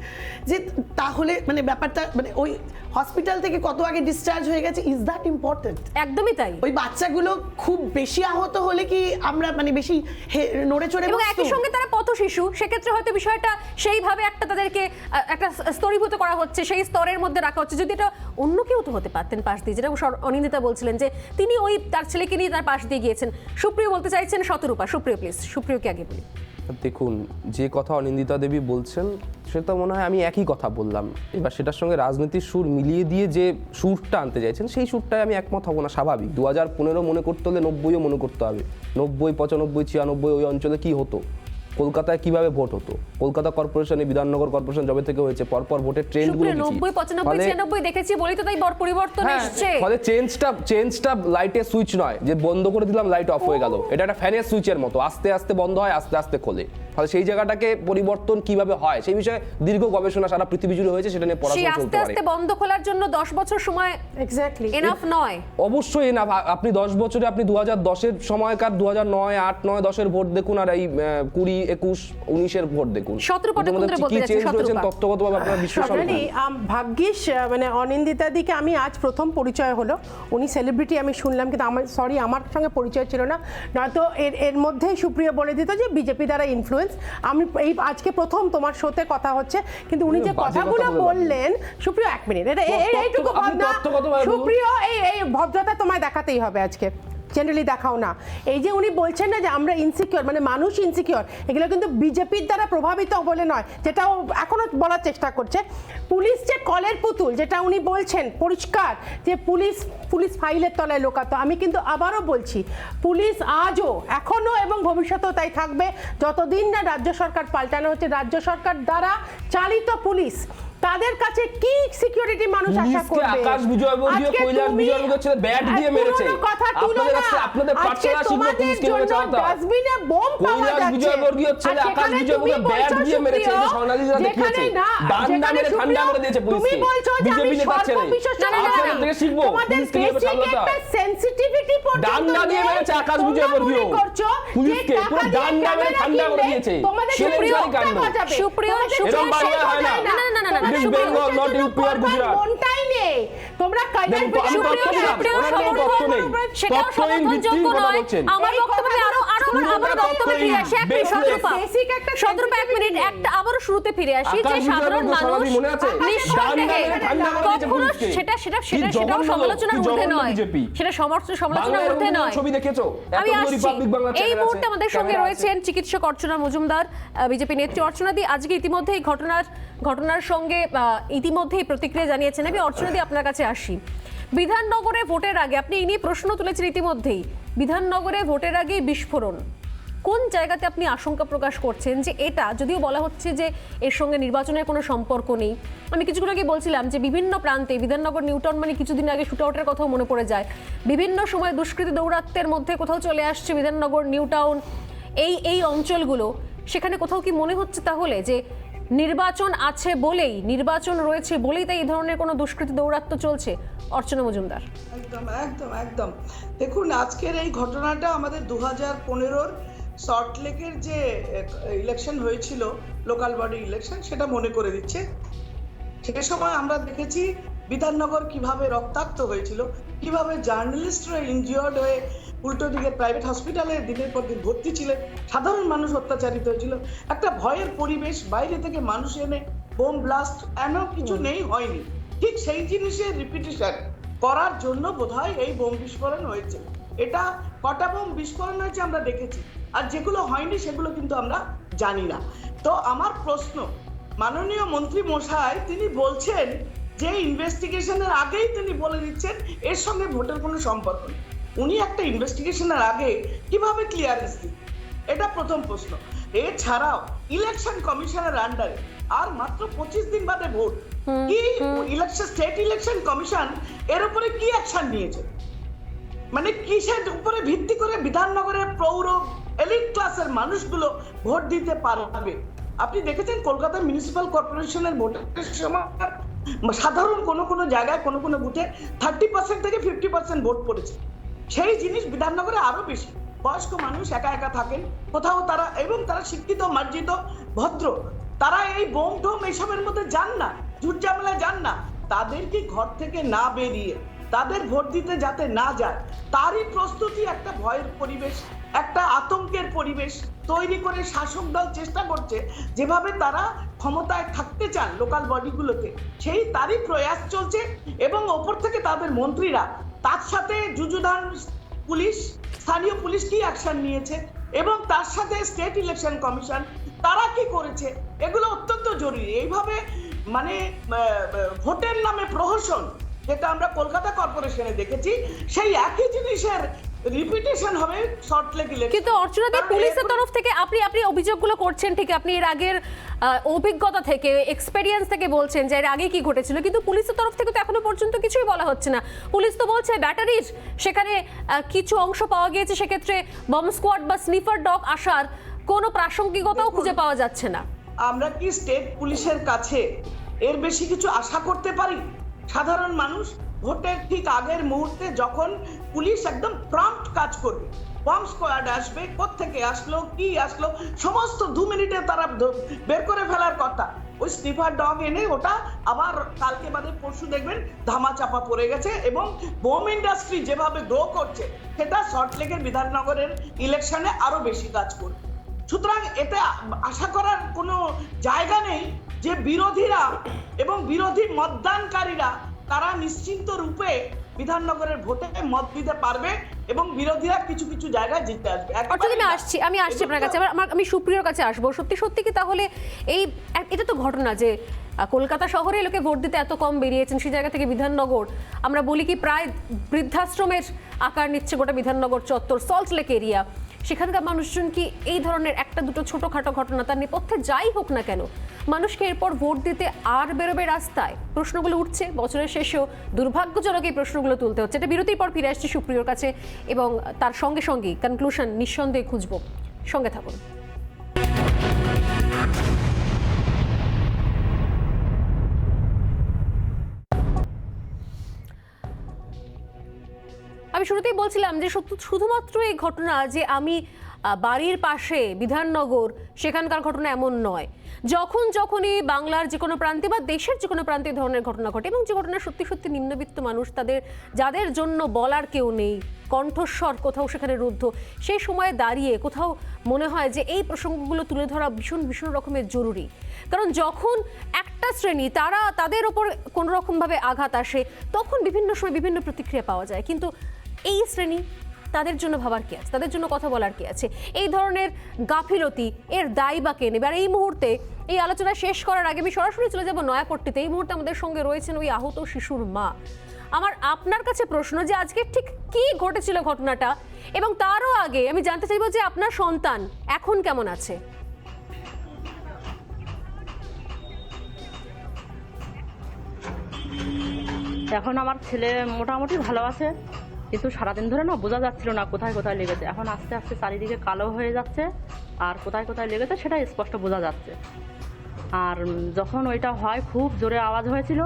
যে তাহলে মানে ব্যাপারটা মানে ওই হসপিটাল থেকে কত আগে ডিসচার্জ হয়ে গেছে, ইজ দ্যাট ইম্পর্টেন্ট? একদমই তাই। ওই বাচ্চাগুলো খুব বেশি আহত হলে কি আমরা মানে বেশি নড়ে চড়ে, এবং একই সঙ্গে তারা পথ শিশু, সেক্ষেত্রে হয়তো বিষয়টা সেইভাবে তাদেরকে একটা স্তরীভূত করা হচ্ছে, সেই স্তরের মধ্যে রাখা হচ্ছে। যদি এটা অন্য কেউ তো হতে পারতেন পাশ দিয়ে, যেটা অনিন্দিতা বলছিলেন যে তিনি ওই তার ছেলেকে নিয়ে তার পাশ দিয়ে গিয়েছেন। সুপ্রিয় বলতে চাইছেন শতরূপা, সুপ্রিয় প্লিজ, সুপ্রিয়কে আগে বলি। দেখুন, যে কথা অনিন্দিতা দেবী বলছেন সেটা মনে হয় আমি একই কথা বললাম, এবার সেটার সঙ্গে রাজনীতির সুর মিলিয়ে দিয়ে যে সুরটা আনতে চাইছেন সেই সুরটাই আমি একমত হব না, স্বাভাবিক। 2015 মনে করতে হলে 90ও মনে করতে হবে, 90, 95, 96 ওই অঞ্চলে কি হতো, কলকাতায় কিভাবে ভোট হতো, কলকাতা কর্পোরেশনে, বিধাননগর কর্পোরেশন যবে থেকে হয়েছে পরপর ভোটের ট্রেন্ডগুলো 90, 95, 96 দেখেছি বলি তো তাই পরিবর্তন এসেছে। ফলে চেঞ্জটা লাইটের সুইচ নয় যে বন্ধ করে দিলাম লাইট অফ হয়ে গেল, এটা একটা ফ্যানের সুইচের মতো, আস্তে আস্তে বন্ধ হয়, আস্তে আস্তে খোলে। ফলে সেই জায়গাটাকে পরিবর্তন কিভাবে হয় সেই বিষয়ে দীর্ঘ গবেষণা সারা পৃথিবী জুড়ে হয়েছে, সেটা নিয়ে পড়াশোনা চলতে পারে। আস্তে আস্তে বন্ধ খোলার জন্য 10 বছর সময় এক্স্যাক্টলি এনাফ নয়। অবশ্যই এনাফ। আপনি 10 বছরে আপনি 2010 এর সময়কার 2009, 8, 9, 10 এর ভোট দেখুন, আর এই 20, 21, 19 এর ভোট দেখুন, তত্ত্বগতভাবে আপনারা বিশ্বাস করেন? ভাগ্যিস মানে অনিন্দিতা দিকে আমি আজ প্রথম পরিচয় হলো, উনি সেলিব্রিটি আমি শুনলাম, কিন্তু আমার সঙ্গে পরিচয় ছিল না, নয়তো এর মধ্যেই সুপ্রিয় বলে দিত যে বিজেপি দ্বারা ইনফ্লুয়েন্স, কংগ্রাচুলেশনস। আমি এই আজকে প্রথম তোমার শোতে কথা হচ্ছে, কিন্তু উনি যে বাজে কথা কথাগুলো বলবেন। বললেন, সুপ্রিয় এক মিনিট, এইটুকু আপনি ভাবনা তত্ত্বগতভাবে বলুন। সুপ্রিয়, এই ভদ্রতা তোমায় দেখাতেই হবে আজকে, জেনারেলি দেখাও না। এই যে উনি বলছেন না যে আমরা ইনসিকিউর, মানে মানুষ ইনসিকিউর, এগুলো কিন্তু বিজেপির দ্বারা প্রভাবিত বলে নয়, যেটাও এখনো বলার চেষ্টা করছে। পুলিশ যে কলের পুতুল, যেটা উনি বলছেন পরিষ্কার যে পুলিশ ফাইলের তলায় লোকাতো, আমি কিন্তু আবারও বলছি পুলিশ আজও, এখনো এবং ভবিষ্যতেও তাই থাকবে যতদিন না রাজ্য সরকার পাল্টানো হচ্ছে। রাজ্য সরকার দ্বারা চালিত পুলিশ, তাদের কাছে কি সিকিউরিটি মানুষ আশা পুলিশকে করবে? আকাশ বিজয়বর্গীয়, আজকে কৈলাস তুমি বিজয়বর্গীয় ছেলে ব্যাট দিয়ে মেরেছে। পুরনো কথা তুলো আপনাদের না। কাছে আপনাদের আজকে পাঠশালা শিখলো তোমাদের পুলিশ কিভাবে জন্য চালাতে হয়। ডাস্টবিনে বোম পাওয়া কৈলাস যাচ্ছে। বিজয়বর্গীয় ছেলে আর আকাশ সেখানে বিজয়বর্গীয় তুমি ব্যাট বলছো, দিয়ে মেরেছে, সুপ্রিয়, যে স্বর্ণালীরা দেখিয়েছে। যেখানে না, ডান্ডা যেখানে মেরে ঠান্ডা সুপ্রিয়, করে দিয়েছে তুমি পুলিশকে। বলছো যে আমি বিজেপি নেতার ছেলে। সর্ববিশেষ আপনাদের থেকে শিখবো তোমাদের পুলিশকে কিভাবে বেসিক চালাতে একটা হয়। সেনসিটিভিটি পর্যন্ত ডান্ডা দিয়ে নেই। মেরেছে আকাশ তোমরা বিজয়বর্গীয় মনে করছো যে পুলিশকে, টাকা পুরো দিয়ে ডান্ডা মেরে ক্যামেরা ঠান্ডা করে কিনলে দিয়েছে। তোমাদের ছেলের সুপ্রিয় জারি কাণ্ড। বাজাবে। সুপ্রিয়, তোমাদের সুপ্রিয়, এরকম বাংলায় হয় না। না, না, না, না, It is সুপ্রিয়। Bengal, not UP or Gujarat. মনটাই নেই। তোমরা কৈলাস দেখুন, আমি বিজয়বর্গীয় তথ্য দিলাম, সুপ্রিয় ওনার কোনো তথ্য নেই। সেটাও তথ্যহীন সমর্থনযোগ্য ভিত্তিহীন কথা নয়। বলছেন। আমার এই বক্তব্যে আরো পুরোটা বক্তব্যে ফিরে আসি। এক মিনিট, baseless। শতরূপা। Basic একটা শতরূপা, এক মিনিট, একটা আবারও শুরুতে ফিরে আসি যে আকাশ সাধারণ বিজয়বর্গীয় মানুষ সমাধি মনে আছে? নিঃসন্দেহে ডান্ডা মেরে ঠান্ডা করে দিয়েছে কখনো পুলিশকে। সেটাও কি জঘন্য লোক, সমালোচনার কি ঊর্ধ্বে জঘন্য নয়, বিজেপি। সেটা সমালোচনার বাংলায় ঊর্ধ্বে এরকম নয়। ছবি দেখেছো? আমি এতগুলো আসছি, রিপাবলিক বাংলা এই চ্যানেল মুহূর্তে আছে, আমাদের সঙ্গে ক্যামেরা রয়েছেন চিকিৎসক অর্চনা মজুমদার, বিজেপি নেত্রী। অর্চনাদি, আজকে ইতিমধ্যে এই ঘটনার সঙ্গে ইতিমধ্যেই প্রতিক্রিয়া জানিয়েছেন। আমি অর্চনাদি আপনার কাছে আসি। বিধাননগরে ভোটের আগে আপনি এই নিয়ে প্রশ্ন তুলেছেন ইতিমধ্যেই, বিধাননগরে ভোটের আগে বিস্ফোরণ, কোন জায়গাতে আপনি আশঙ্কা প্রকাশ করছেন যে এটা, যদিও বলা হচ্ছে যে এর সঙ্গে নির্বাচনের কোনো সম্পর্ক নেই, আমি কিছুক্ষণ আগে বলছিলাম যে বিভিন্ন প্রান্তে বিধাননগর নিউটাউন মানে কিছুদিন আগে শুটআউটের কথাও মনে পড়ে যায়, বিভিন্ন সময় দুষ্কৃতী দৌরাত্মের মধ্যে কোথাও চলে আসছে বিধাননগর নিউটাউন এই অঞ্চলগুলো, সেখানে কোথাও কি মনে হচ্ছে তাহলে যে নির্বাচন আছে বলেই, নির্বাচন রয়েছে বলেই তাই এই ধরনের কোনো দুষ্কৃতী দৌরাত্ম্য চলছে? অর্চনা মজুমদার। একদম একদম একদম দেখুন, আজকের এই ঘটনাটা আমাদের 2015-র সল্টলেকের যে ইলেকশন হয়েছিল, লোকাল বডি ইলেকশন, সেটা মনে করে দিচ্ছে। সে সময় আমরা দেখেছি বিধাননগর কিভাবে রক্তাক্ত হয়েছিল, কিভাবে জার্নালিস্টরা ইনজিওর্ড হয়ে উল্টো দিকে প্রাইভেট হসপিটালে দিনের পর দিন ভর্তি ছিলেন, সাধারণ মানুষ অত্যাচারিত হয়েছিল, একটা ভয়ের পরিবেশ, বাইরে থেকে মানুষ এনে বোম ব্লাস্ট, এমন কিছু নেই, হয়নি। ঠিক সেই জিনিসের রিপিটিশন করার জন্য বোধহয় এই বোম বিস্ফোরণ হয়েছে। এটা কটা বোম বিস্ফোরণ হয়েছে আমরা দেখেছি, আর যেগুলো হয়নি সেগুলো কিন্তু আমরা জানি না। তো আমার প্রশ্ন, মাননীয় মন্ত্রী মশাই তিনি বলছেন যে ইনভেস্টিগেশনের আগেই তিনি বলে দিচ্ছেন এর সঙ্গে ভোটের কোনো সম্পর্ক নেই। উনি একটা ইনভেস্টিগেশনের আগে কিভাবে ক্লিয়ারেন্স দিন, এটা প্রথম প্রশ্ন। এছাড়াও ইলেকশন কমিশনের আন্ডারে আর মাত্র 25 দিন বাদে ভোট, কি স্টেট ইলেকশন কমিশন এর উপরে কি অ্যাকশন নিয়েছে? মানে কিসের উপরে ভিত্তি করে বিধাননগরের পৌর এলিট ক্লাসের মানুষগুলো ভোট দিতে পারবে? আপনি দেখেছেন কলকাতা মিউনিসিপ্যাল কর্পোরেশনের ভোটের সময় সাধারণ কোনো জায়গায় কোনো বুথে 30% থেকে 50% ভোট পড়েছে। সেই জিনিস বিধাননগরে আরো বেশি। বয়স্ক মানুষ একা একা থাকেন কোথাও, তারা এবং তারা শিক্ষিত, মার্জিত, ভদ্র, তারা এই বোম টোম এইসবের মধ্যে যান না, ঝুট ঝামেলায় যান না। তাদেরকে ঘর থেকে না বেরিয়ে তাদের ভোট দিতে যাতে না যায়, তারই প্রস্তুতি একটা ভয়ের পরিবেশ, একটা আতঙ্কের পরিবেশ তৈরি করে শাসক দল চেষ্টা করছে যেভাবে তারা ক্ষমতায় থাকতে চান লোকাল বডিগুলোতে, সেই তারই প্রয়াস চলছে। এবং ওপর থেকে তাদের মন্ত্রীরা, তার সাথে যুযুধান পুলিশ, স্থানীয় পুলিশ কি অ্যাকশন নিয়েছে, এবং তার সাথে স্টেট ইলেকশন কমিশন তারা কি করেছে, এগুলো অত্যন্ত জরুরি। এইভাবে মানে ভোটের নামে প্রহসন, যেটা আমরা কলকাতা কর্পোরেশনে দেখেছি, সেই একই জিনিসের রিপিটেশন হবে সল্টলেক ইলেকশন। কিন্তু অর্চনাদি, পুলিশের তরফ থেকে আপনি অভিযোগগুলো করছেন ঠিক, আপনি এর আগের অভিজ্ঞতা থেকে, এক্সপেরিয়েন্স থেকে বলছেন যে এর আগে কি ঘটেছিল, কিন্তু পুলিশের তরফ থেকে তো এখনো পর্যন্ত কিছুই বলা হচ্ছে না। পুলিশ তো বলছে ব্যাটারির সেখানে কিছু অংশ পাওয়া গিয়েছে, সেক্ষেত্রে বম্ব স্কোয়াড বা স্নিফার ডগ আসার কোনো প্রাসঙ্গিকতাও খুঁজে পাওয়া যাচ্ছে না। আমরা কি স্টেট পুলিশের কাছে এর বেশি কিছু আশা করতে পারি? সাধারণ মানুষ ভোটের ঠিক আগের মুহূর্তে যখন পুলিশ একদম প্রম্পট কাজ করবে, বম্ব স্কোয়াড আসবে, কোত্থেকে আসলো, কি আসলো, সমস্ত 2 মিনিটে তারা বের করে ফেলার কথা। ওই স্নিফার ডগ এনে ওটা আবার কালকে বাদে পরশু দেখবেন ধামাচাপা পড়ে গেছে। এবং বোম ইন্ডাস্ট্রি যেভাবে গ্রো করছে, সেটা সল্টলেকের বিধাননগরের ইলেকশনে আরো বেশি কাজ করবে। সুতরাং এটা আশা করার কোনো জায়গা নেই যে বিরোধীরা এবং বিরোধী মতদানকারীরা তারা নিশ্চিন্ত রূপে বিধাননগরের ভোটে মত দিতে পারবে এবং বিরোধীরা কিছু কিছু জায়গায় জিতে আসবে। অর্থাৎ আমি আসছি আপনার কাছে, আমি সুপ্রিয়র কাছে আসবো। সত্যি কি তাহলে এটা তো ঘটনা যে কলকাতা শহরে লোকে ভোট দিতে এত কম বেরিয়েছেন, সেই জায়গা থেকে বিধাননগর আমরা বলি কি প্রায় বৃদ্ধাশ্রমের আকার নিচ্ছে গোটা বিধাননগর চত্বর, সল্ট লেক এরিয়া। সেখানকার মানুষজন কি এই ধরনের একটা দুটো ছোটখাটো ঘটনা তার নেপথ্যে যাই হোক না কেন মানুষকে এরপর ভোট দিতে আর বেরোবে রাস্তায়? প্রশ্নগুলো উঠছে, বছরের শেষেও দুর্ভাগ্যজনক এই প্রশ্নগুলো তুলতে হচ্ছে। এটা বিরতির পর ফিরে আসছি সুপ্রিয়র কাছে এবং তার সঙ্গে সঙ্গেই কনক্লুশন নিঃসন্দেহে খুঁজব। সঙ্গে থাকুন। আমি শুরুতেই বলছিলাম যে শুধুমাত্র এই ঘটনা যে আমি বাড়ির পাশে বিধাননগর সেখানকার ঘটনা এমন নয়। যখনই বাংলার যে কোনো প্রান্তে বা দেশের যে কোনো প্রান্তে ধরনের ঘটনা ঘটে এবং যে ঘটনা সত্যি নিম্নবিত্ত মানুষ যাদের জন্য বলার কেউ নেই, কণ্ঠস্বর কোথাও সেখানে রুদ্ধ, সেই সময়ে দাঁড়িয়ে কোথাও মনে হয় যে এই প্রসঙ্গগুলো তুলে ধরা ভীষণ রকমের জরুরি। কারণ যখন একটা শ্রেণী তাদের ওপর কোনো রকমভাবে আঘাত আসে তখন বিভিন্ন সময় বিভিন্ন প্রতিক্রিয়া পাওয়া যায়, কিন্তু এই শ্রেণী তাদের জন্য ভাবার কি আছে, তাদের জন্য কথা বলার কি আছে? এই ধরনের গাফিলতি এর দায় বা কে নেবে? আর এই মুহূর্তে এই আলোচনা শেষ করার আগে আমি সরাসরি চলে যাব নয়াপট্টিতে। এই মুহূর্তে আমাদের সঙ্গে রয়েছেন ওই আহত শিশুর মা। আমার আপনার কাছে প্রশ্ন যে আজকে ঠিক কি ঘটেছিল ঘটনাটা, এবং তারও আগে আমি জানতে চাইবো যে আপনার সন্তান এখন কেমন আছে? এখন আমার ছেলে মোটামুটি ভালো আছে, কিন্তু সারাদিন ধরে না বোঝা যাচ্ছিল না কোথায় কোথায় লেগেছে। এখন আস্তে আস্তে চারিদিকে কালো হয়ে যাচ্ছে, আর কোথায় কোথায় লেগেছে সেটা স্পষ্ট বোঝা যাচ্ছে। আর যখন ওইটা হয় খুব জোরে আওয়াজ হয়েছিল,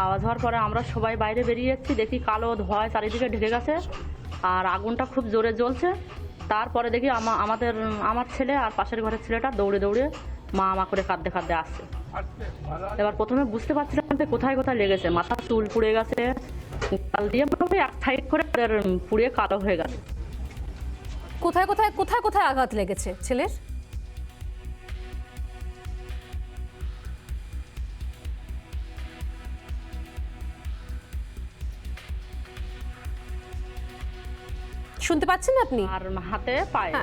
আওয়াজ হওয়ার পরে আমরা সবাই বাইরে বেরিয়ে যাচ্ছি, দেখি কালো ধোঁয়ায় চারিদিকে ঢেকে গেছে আর আগুনটা খুব জোরে জ্বলছে। তারপরে দেখি আমার ছেলে আর পাশের ঘরের ছেলেটা দৌড়ে মা করে কাঁদতে আসছে। এবার প্রথমে বুঝতে পারছিলাম যে কোথায় কোথায় লেগেছে, মাথার চুল পুড়ে গেছে, কাল দিয়ে মোটামুটি এক সাইড করে পুড়িয়ে কালো হয়ে গেছে। কোথায় আঘাত লেগেছে ছেলের? শুনতে পাচ্ছেন আপনি? আর হাতে পায়ে।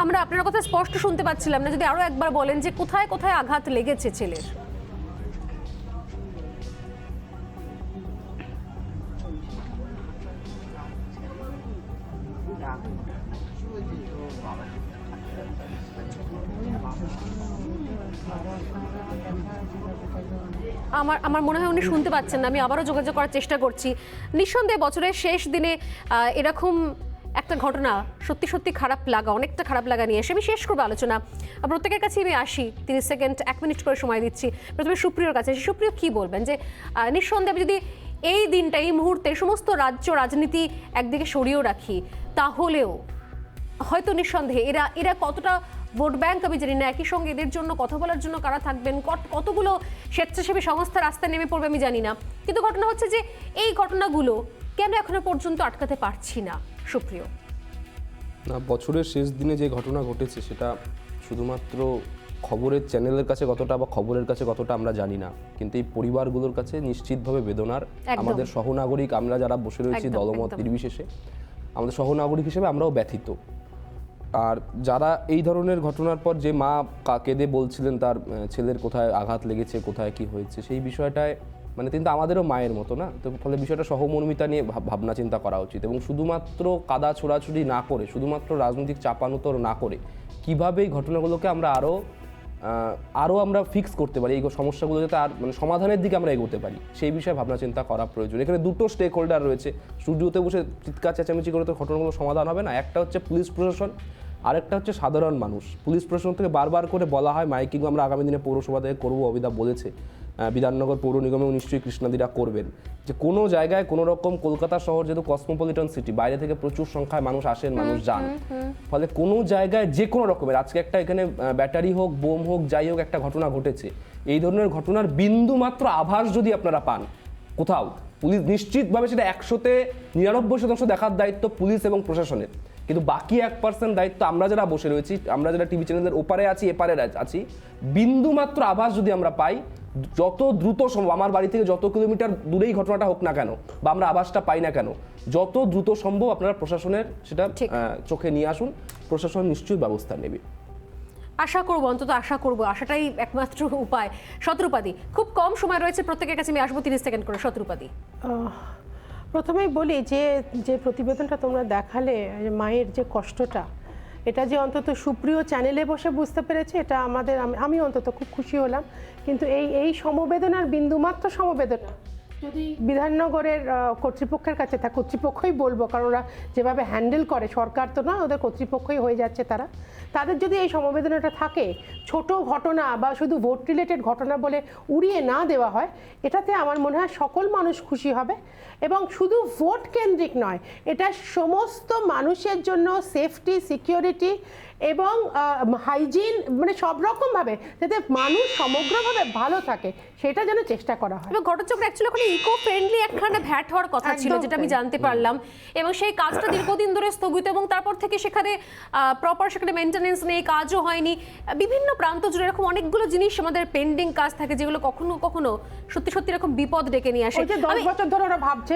আমরা আপনার কথা স্পষ্ট শুনতে পাচ্ছিলাম না, যদি আরো একবার বলেন যে কোথায় কোথায় আঘাত লেগেছে ছেলের? আমার মনে হয় উনি শুনতে পাচ্ছেন না। আমি আবারও যোগাযোগ করার চেষ্টা করছি। নিঃসন্দেহে বছরের শেষ দিনে এরকম একটা ঘটনা সত্যি অনেকটা খারাপ লাগা নিয়ে এসে আমি শেষ করবো আলোচনা। প্রত্যেকের কাছে আমি আসি, 30 সেকেন্ড 1 মিনিট করে সময় দিচ্ছি। প্রথমে সুপ্রিয়র কাছে। সুপ্রিয় কি বলবেন যে নিঃসন্দেহে যদি এই দিনটা এই মুহূর্তে সমস্ত রাজনীতি একদিকে সরিয়েও রাখি, তাহলেও হয়তো নিঃসন্দেহে এরা কতটা ভোট ব্যাংক আমি জানি না, একই সঙ্গে এদের জন্য কথা বলার জন্য কারা থাকবেন, কতগুলো স্বেচ্ছাসেবী সংস্থা রাস্তায় নেমে পড়বে আমি জানি না, কিন্তু ঘটনা হচ্ছে যে এই ঘটনাগুলো কেন এখনো পর্যন্ত আটকাতে পারছি না? সুপ্রিয়, না, বছরের শেষ দিনে যে ঘটনা ঘটেছে সেটা শুধুমাত্র খবরের চ্যানেলের কাছে কতটা বা খবরের কাছে কতটা আমরা জানি না, কিন্তু এই পরিবারগুলোর কাছে নিশ্চিতভাবে বেদনার। আমাদের সহনাগরিক আমরা যারা বসে রয়েছি দলমত নির্বিশেষে, আমাদের সহনাগরিক হিসেবে আমরাও ব্যথিত। আর যারা এই ধরনের ঘটনার পর যে মা কেঁদে বলছিলেন তার ছেলের কোথায় আঘাত লেগেছে, কোথায় কি হয়েছে, সেই বিষয়টায় কিন্তু আমাদেরও মায়ের মতো না, তো ফলে বিষয়টা সহমর্মিতা নিয়ে ভাবনা চিন্তা করা উচিত এবং শুধুমাত্র কাদা ছোড়াছুড়ি না করে, শুধুমাত্র রাজনৈতিক চাপানুতর না করে কিভাবে এই ঘটনাগুলোকে আমরা আরও আমরা ফিক্স করতে পারি, এই সমস্যাগুলো যাতে আর সমাধানের দিকে আমরা এগোতে পারি, সেই বিষয়ে ভাবনা চিন্তা করা প্রয়োজন। এখানে দুটো স্টেক হোল্ডার রয়েছে, স্টুডিওতে বসে চিৎকার চেঁচামেচি করে তো ঘটনাগুলো সমাধান হবে না। একটা হচ্ছে পুলিশ প্রশাসন, আরেকটা হচ্ছে সাধারণ মানুষ। পুলিশ প্রশাসন থেকে বারবার করে বলা হয় মাইকিং আমরা আগামী দিনে পৌরসভা থেকে করবো, অবিদা বলেছে, বিধাননগর পৌর নিগমেও নিশ্চয়ই কৃষ্ণাদিরা করবেন, যে কোনো জায়গায় কোনো রকম, কলকাতা শহর যেহেতু কসমোপলিটন সিটি, বাইরে থেকে প্রচুর সংখ্যায় মানুষ আসেন, মানুষ যান, ফলে কোনো জায়গায় যে কোনো রকমের, আজকে একটা এখানে ব্যাটারি হোক, বোম হোক, যাই হোক, একটা ঘটনা ঘটেছে, এই ধরনের ঘটনার বিন্দু মাত্র আভাস যদি আপনারা পান কোথাও, পুলিশ নিশ্চিতভাবে সেটা 100-তে 99% দেখার দায়িত্ব পুলিশ এবং প্রশাসনের, কিন্তু বাকি 1% দায়িত্ব আমরা যারা বসে রয়েছি, আমরা যারা টিভি চ্যানেলের ওপারে আছি এপারে আছি, বিন্দুমাত্র আভাস যদি আমরা পাই, যত দ্রুত সম্ভব, আমার বাড়ি থেকে যত কিলোমিটার দূরেই ঘটনাটা হোক না কেন বা আমরা আভাসটা পাই না কেন, যত দ্রুত সম্ভব আপনারা প্রশাসনের সেটা চোখে নিয়ে আসুন, প্রশাসন নিশ্চয়ই ব্যবস্থা নেবে। আশা করবো, অন্তত আশা করবো, আশাটাই একমাত্র উপায়। শতরূপাদি, খুব কম সময় রয়েছে, প্রত্যেকের কাছে আমি আসবো 30 সেকেন্ড করে। শতরূপাদি, প্রথমেই বলি যে প্রতিবেদনটা তোমরা দেখালে, মায়ের যে কষ্টটা, এটা যে অন্তত সুপ্রিয় চ্যানেলে বসে বুঝতে পেরেছে, এটা আমি অন্তত খুব খুশি হলাম। কিন্তু এই সমবেদনার বিন্দুমাত্র সমবেদনা যদি বিধাননগরের কর্তৃপক্ষের কাছে থাকে, কর্তৃপক্ষই বলবো, কারণ ওরা যেভাবে হ্যান্ডেল করে, সরকার তো না, ওদের কর্তৃপক্ষই হয়ে যাচ্ছে তাদের যদি এই সমবেদনাটা থাকে, ছোট ঘটনা বা শুধু ভোট রিলেটেড ঘটনা বলে উড়িয়ে না দেওয়া হয়, এটাতে আমার মনে হয় সকল মানুষ খুশি হবে। এবং শুধু ভোট কেন্দ্রিক নয়, এটা সমস্ত মানুষের জন্য সেফটি, সিকিউরিটি এবং হাইজিন, মানে সব রকমভাবে যাতে মানুষ সমগ্রভাবে ভালো থাকে, সেটা যেন চেষ্টা করা হয়। এবং ঘটনাচক্র অ্যাকচুয়ালি ওখানে ইকো ফ্রেন্ডলি একখানা ভ্যাট হওয়ার কথা ছিল, যেটা আমি জানতে পারলাম, এবং সেই কাজটা দীর্ঘদিন ধরে স্থগিত, এবং তারপর থেকে সেখানে প্রপার সেখানে মেনটেনেন্স নেই, কাজও হয়নি। বিভিন্ন প্রান্ত জুড়ে এরকম অনেকগুলো জিনিস আমাদের পেন্ডিং কাজ থাকে, যেগুলো কখনো কখনো সত্যি সত্যি এরকম বিপদ ডেকে নিয়ে আসে। 10 বছর ধরে ওরা ভাবছে,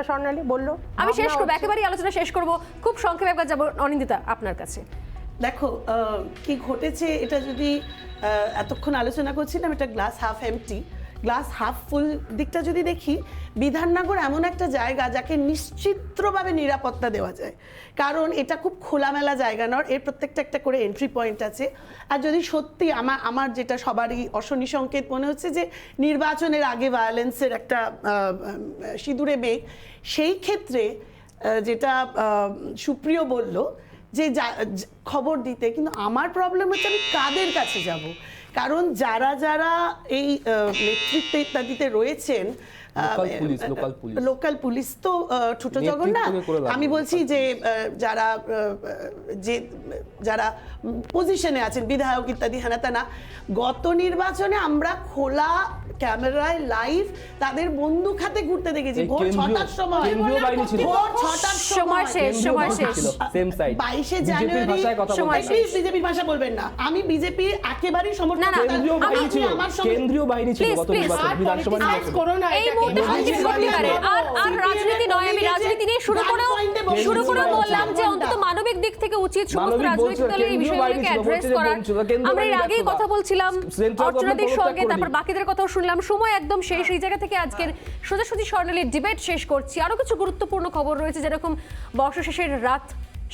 স্বর্ণালী বললো। আমি শেষ করবো, একেবারেই আলোচনা শেষ করবো, খুব সংক্ষেপে একবার যাবো অনিন্দিতা আপনার কাছে। দেখো কি ঘটেছে, এটা যদি এতক্ষণ আলোচনা করছিলাম, এটা glass half empty, glass half full দিকটা যদি দেখি, বিধাননগর এমন একটা জায়গা যাকে নিশ্চিতভাবে নিরাপত্তা দেওয়া যায়, কারণ এটা খুব খোলামেলা জায়গা নয়, এর প্রত্যেকটা একটা করে এন্ট্রি পয়েন্ট আছে। আর যদি সত্যি আমার যেটা সবারই অশনি সংকেত মনে হচ্ছে যে নির্বাচনের আগে ভায়োলেন্সের একটা সিঁদুরে মেঘ, সেই ক্ষেত্রে যেটা সুপ্রিয় বলল যে খবর দিতে, কিন্তু আমার প্রবলেম হচ্ছে আমি কাদের কাছে যাব, কারণ যারা যারা এই নেতৃত্বে ইত্যাদিতে রয়েছেন, লোকাল পুলিশ তো ছোট জগন না। আমি বলছি যে যারা পজিশনে আছেন, বিধায়ক ইত্যাদি, হেনাতেনা, গত নির্বাচনে আমরা খোলা ক্যামেরায় লাইভ তাদের বন্দুক হাতে ঘুরতে দেখেছি ভোর 6টার সময়। ভোর 6টার সময় শেষ 22শে জানুয়ারি। বিজেপির ভাষা বলবেন না, আমি বিজেপি একেবারেই সমর্থন করি। কেন্দ্রীয় বাহিনী ছিল গত নির্বাচনে, বিধানসভা নির্বাচনে। আর রাজনীতি নয়, আমি রাজনীতি নিয়ে শুরু করে বললাম যে অন্তত মানবিক দিক থেকে উচিত সমস্ত রাজনৈতিক দলের এই বিষয়গুলোকে অ্যাড্রেস করার। আমরা এর আগেই কথা বলছিলাম অর্চনাদির সঙ্গে, তারপর বাকিদের কথাও শুনলাম। সময় একদম শেষ, এই জায়গা থেকে আজকের সোজাসুজি স্বর্ণালীর ডিবেট শেষ করছি। আরো কিছু গুরুত্বপূর্ণ খবর রয়েছে, যেরকম বর্ষশেষের রাত,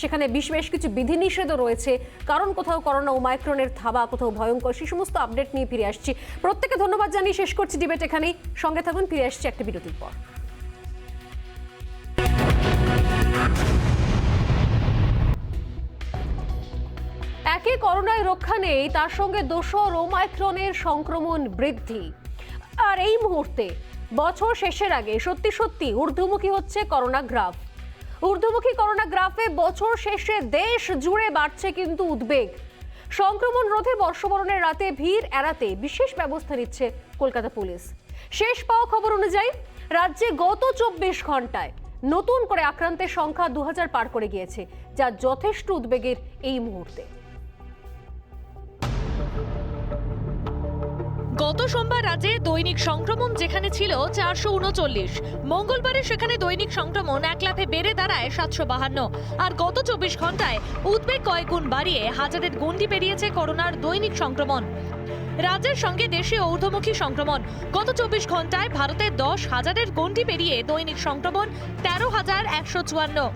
সেখানে বেশ কিছু বিধিনিষেধও রয়েছে, কারণ কোথাও করোনা ওমাইক্রনের থাবা, কোথাও ভয়ঙ্কর, সেই সমস্ত আপডেট নিয়ে ফিরে আসছি। প্রত্যেকে ধন্যবাদ জানিয়ে শেষ করছি ডিবেট এখানেই। সঙ্গে থাকুন, ফিরে আসছি একটা বিরতির পর। একে করোনায় রক্ষা নেই, তার সঙ্গে দোসর ওমাইক্রনের সংক্রমণ বৃদ্ধি। আর এই মুহূর্তে বছর শেষের আগে সত্যি ঊর্ধ্বমুখী হচ্ছে করোনা গ্রাফ। ঊর্ধ্বমুখী করোনা গ্রাফে বছর শেষে দেশ জুড়ে বাড়ছে কিন্তু উদ্বেগ। সংক্রমণ রোধে বর্ষবরণের রাতে ভিড় এড়াতে বিশেষ ব্যবস্থা নিচ্ছে কলকাতা পুলিশ। শেষ পাওয়া খবর অনুযায়ী রাজ্যে গত 24 ঘন্টায় নতুন করে আক্রান্তের সংখ্যা 2000 পার করে গিয়েছে, যা যথেষ্ট উদ্বেগের এই মুহূর্তে। গত সোমবার রাজ্যে দৈনিক সংক্রমণ যেখানে ছিল 439, মঙ্গলবারে সেখানে দৈনিক সংক্রমণ এক লাফে বেড়ে দাঁড়ায় 752। আর গত 24 ঘন্টায় উদ্বেগ কয়েক গুণ বাড়িয়ে হাজারের গণ্ডি পেরিয়েছে করোনার দৈনিক সংক্রমণ। রাজ্যের সঙ্গে দেশে ঊর্ধ্বমুখী সংক্রমণ। গত 24 ঘন্টায় ভারতে 10,000-এর গণ্ডি পেরিয়ে দৈনিক সংক্রমণ 13,154।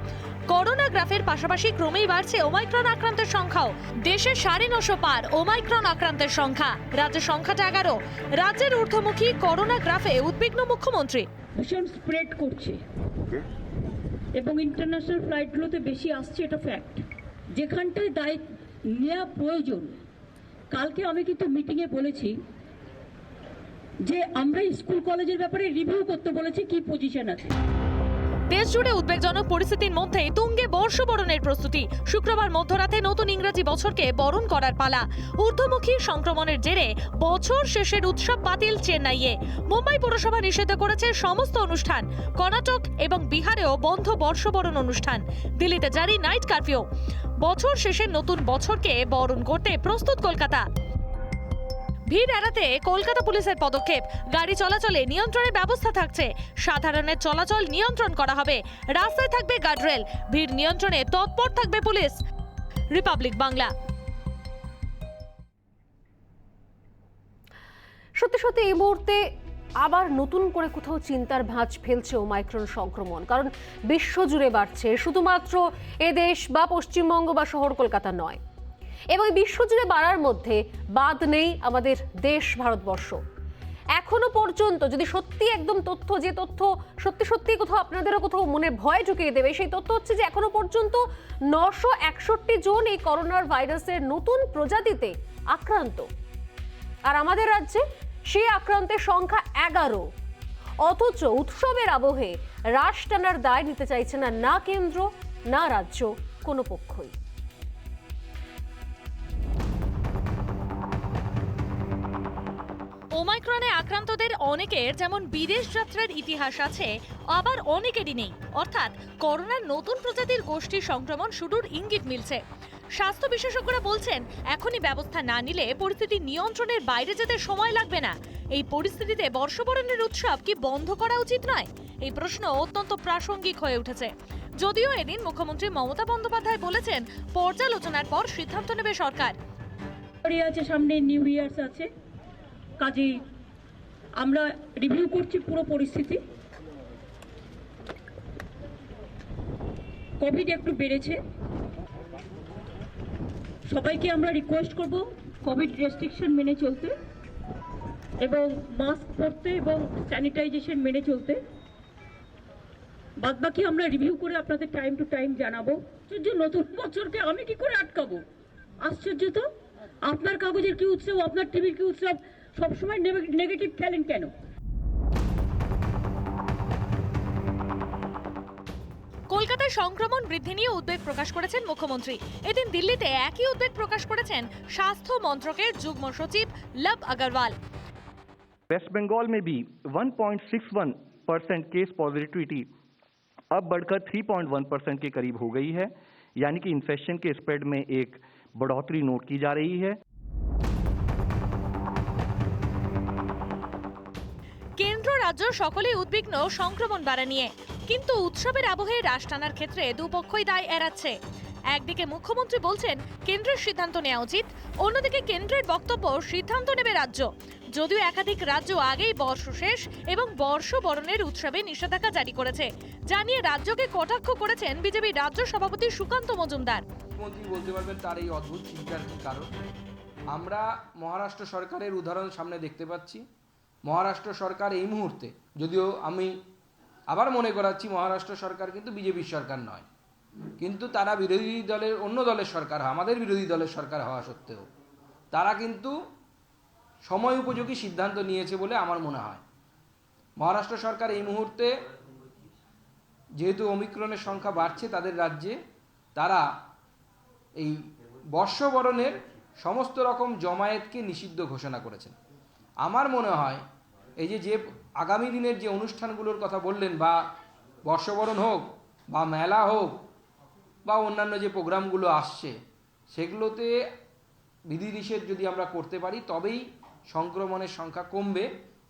করোনা গ্রাফের পাশাপাশি ক্রমেই বাড়ছে ওমাইক্রন আক্রান্তের সংখ্যাও। দেশে 950 পার ওমাইক্রন আক্রান্তের সংখ্যা, রাজ্যের সংখ্যাটা 11। রাজ্যের ঊর্ধ্বমুখী করোনা গ্রাফে উদ্বিগ্ন মুখ্যমন্ত্রী। ভীষণ স্প্রেড করছে এবং ইন্টারন্যাশনাল ফ্লাইটগুলোতে বেশি আসছে, এটা ফ্যাক্ট। যেখানটায় দায়িত্ব নেওয়া প্রয়োজন, কালকে আমি কিন্তু মিটিংয়ে বলেছি যে আমরা স্কুল কলেজের ব্যাপারে রিভিউ করতে বলেছি কি পজিশন আছে। দেশ জুড়ে উদ্বেগজনক পরিস্থিতির মধ্যে তুঙ্গে বর্ষবরণের প্রস্তুতি। শুক্রবার মধ্যরাতে নতুন ইংরেজি বছরকে বরণ করার পালা। ঊর্ধ্বমুখী সংক্রমণের জেরে বছর শেষের উৎসব বাতিল চেন্নাইয়ে। মুম্বাই পৌরসভা নিষিদ্ধ করেছে সমস্ত অনুষ্ঠান। কর্ণাটক এবং বিহারেও বন্ধ বর্ষবরণ অনুষ্ঠান। দিল্লিতে জারি নাইট কারফিউ। বছর শেষের নতুন বছরকে বরণ করতে প্রস্তুত কলকাতা। ভিড় এড়াতে কলকাতা পুলিশের পদক্ষেপ। গাড়ি চলাচলে নিয়ন্ত্রণের ব্যবস্থা থাকছে। সাধারণের চলাচল নিয়ন্ত্রণ করা হবে। রাস্তায় থাকবে গার্ডরেল। ভিড় নিয়ন্ত্রণে তৎপর থাকবে পুলিশ। রিপাবলিক বাংলা। সত্যি সত্যি এই মুহূর্তে আবার নতুন করে কোথাও চিন্তার ভাঁজ ফেলছে ওমাইক্রন সংক্রমণ। কারণ বিশ্বজুড়ে বাড়ছে, শুধুমাত্র এদেশ বা পশ্চিমবঙ্গ বা শহর কলকাতা নয়। এবং বিশ্বজুড়ে বাড়ার মধ্যে বাদ নেই আমাদের দেশ ভারতবর্ষ। এখনো পর্যন্ত যদি সত্যি একদম তথ্য, যে তথ্য সত্যি সত্যি কোথাও আপনাদেরও কোথাও মনে ভয় ঢুকিয়ে দেবে, সেই তথ্য হচ্ছে যে এখনো পর্যন্ত 961 জন এই করোনার ভাইরাসের নতুন প্রজাতিতে আক্রান্ত। আর আমাদের রাজ্যে সেই আক্রান্তের সংখ্যা 11। অথচ উৎসবের আবহে রাশ টানার দায় নিতে চাইছে না কেন্দ্র না রাজ্য, কোনো পক্ষই। ওমাইক্রনে আক্রান্তদের অনেকের যেমন বিদেশ যাত্রার ইতিহাস আছে, আবার অনেকেরই নেই। অর্থাৎ করোনার নতুন প্রজাতির গোষ্ঠী সংক্রমণ শুরুর ইঙ্গিত মিলছে। স্বাস্থ্য বিশেষজ্ঞরা বলছেন, এখনই ব্যবস্থা না নিলে পরিস্থিতি নিয়ন্ত্রণের বাইরে যেতে সময় লাগবে না। এই পরিস্থিতিতে বর্ষবরণের উৎসব কি বন্ধ করা উচিত নয়? এই প্রশ্ন অত্যন্ত প্রাসঙ্গিক হয়ে উঠেছে। যদিও এদিন মুখ্যমন্ত্রী মমতা বন্দ্যোপাধ্যায় বলেছেন, পর্যালোচনার পর সিদ্ধান্ত নেবে সরকার। সামনে নিউ ইয়ার্স আছে, কাজেই আমরা রিভিউ করছি পুরো পরিস্থিতি। কোভিড একটু বেড়েছে, সবাইকে আমরা রিকোয়েস্ট করব কোভিড রেস্ট্রিকশন মেনে চলতে এবং মাস্ক পরতে এবং স্যানিটাইজেশন মেনে চলতে। বাদবাকি আমরা রিভিউ করে আপনাদের টাইম টু টাইম জানাবো। নতুন বছরকে আমি কি করে আটকাবো? আশ্চর্য তো, আপনার কাগজের কি উৎসব, আপনার টিভির কি উৎসব, সবসময় নেগেটিভ খেলেন কেন? কলকাতায় সংক্রমণ বৃদ্ধি নিয়ে উদ্বেগ প্রকাশ করেছেন মুখ্যমন্ত্রী। এদিন দিল্লিতে একই উদ্বেগ প্রকাশ করেছেন স্বাস্থ্য মন্ত্রকের যুগ্ম সচিব লব अग्रवाल। वेस्ट बंगाल में भी 1.61% केस पॉजिटिविटी अब बढ़कर 3.1% के करीब हो गई है, यानी कि इन्फेक्शन के स्प्रेड में एक बढ़ोतरी नोट की जा रही है। কেন্দ্র রাজ্য সকলেই উদ্বিগ্ন সংক্রমণ বাড়া নিয়ে, কিন্তু উৎসবের আবহে রাশ টানার ক্ষেত্রে দুপক্ষই দায় এড়াচ্ছে। একদিকে মুখ্যমন্ত্রী বলছেন কেন্দ্রের সিদ্ধান্ত নেওয়া উচিত, অন্যদিকে কেন্দ্রের বক্তব্য সিদ্ধান্ত নেবে রাজ্য। যদিও একাধিক রাজ্য আগেই বর্ষ শেষ এবং বর্ষবরণের উৎসবে নিষেধাজ্ঞা জারি করেছে, জানিয়ে রাজ্যকে কটাক্ষ করেছেন বিজেপি রাজ্য সভাপতি সুকান্ত মজুমদার। মুখ্যমন্ত্রী বলতে পারবেন তার এই অদ্ভুত চিন্তার কি কারণ। আমরা মহারাষ্ট্র সরকারের উদাহরণ সামনে দেখতে পাচ্ছি। মহারাষ্ট্র সরকার এই মুহূর্তে, যদিও আমি আবার মনে করাচ্ছি মহারাষ্ট্র সরকার কিন্তু বিজেপির সরকার নয়, কিন্তু তারা বিরোধী দলের অন্য দলের সরকার, আমাদের বিরোধী দলের সরকার হওয়া সত্ত্বেও তারা কিন্তু সময় উপযোগী সিদ্ধান্ত নিয়েছে বলে আমার মনে হয়। মহারাষ্ট্র সরকার এই মুহূর্তে যেহেতু ওমিক্রনের সংখ্যা বাড়ছে তাদের রাজ্যে, তারা এই বর্ষবরণের সমস্ত রকম জমায়েতকে নিষিদ্ধ ঘোষণা করেছেন। আমার মনে হয় এই যে আগামী দিনের যে অনুষ্ঠানগুলোর কথা বললেন, বা বর্ষবরণ হোক বা মেলা হোক বা অন্যান্য যে প্রোগ্রামগুলো আসছে, সেগুলোতে বিধিনিষেধ যদি আমরা করতে পারি তবেই সংক্রমণের সংখ্যা কমবে।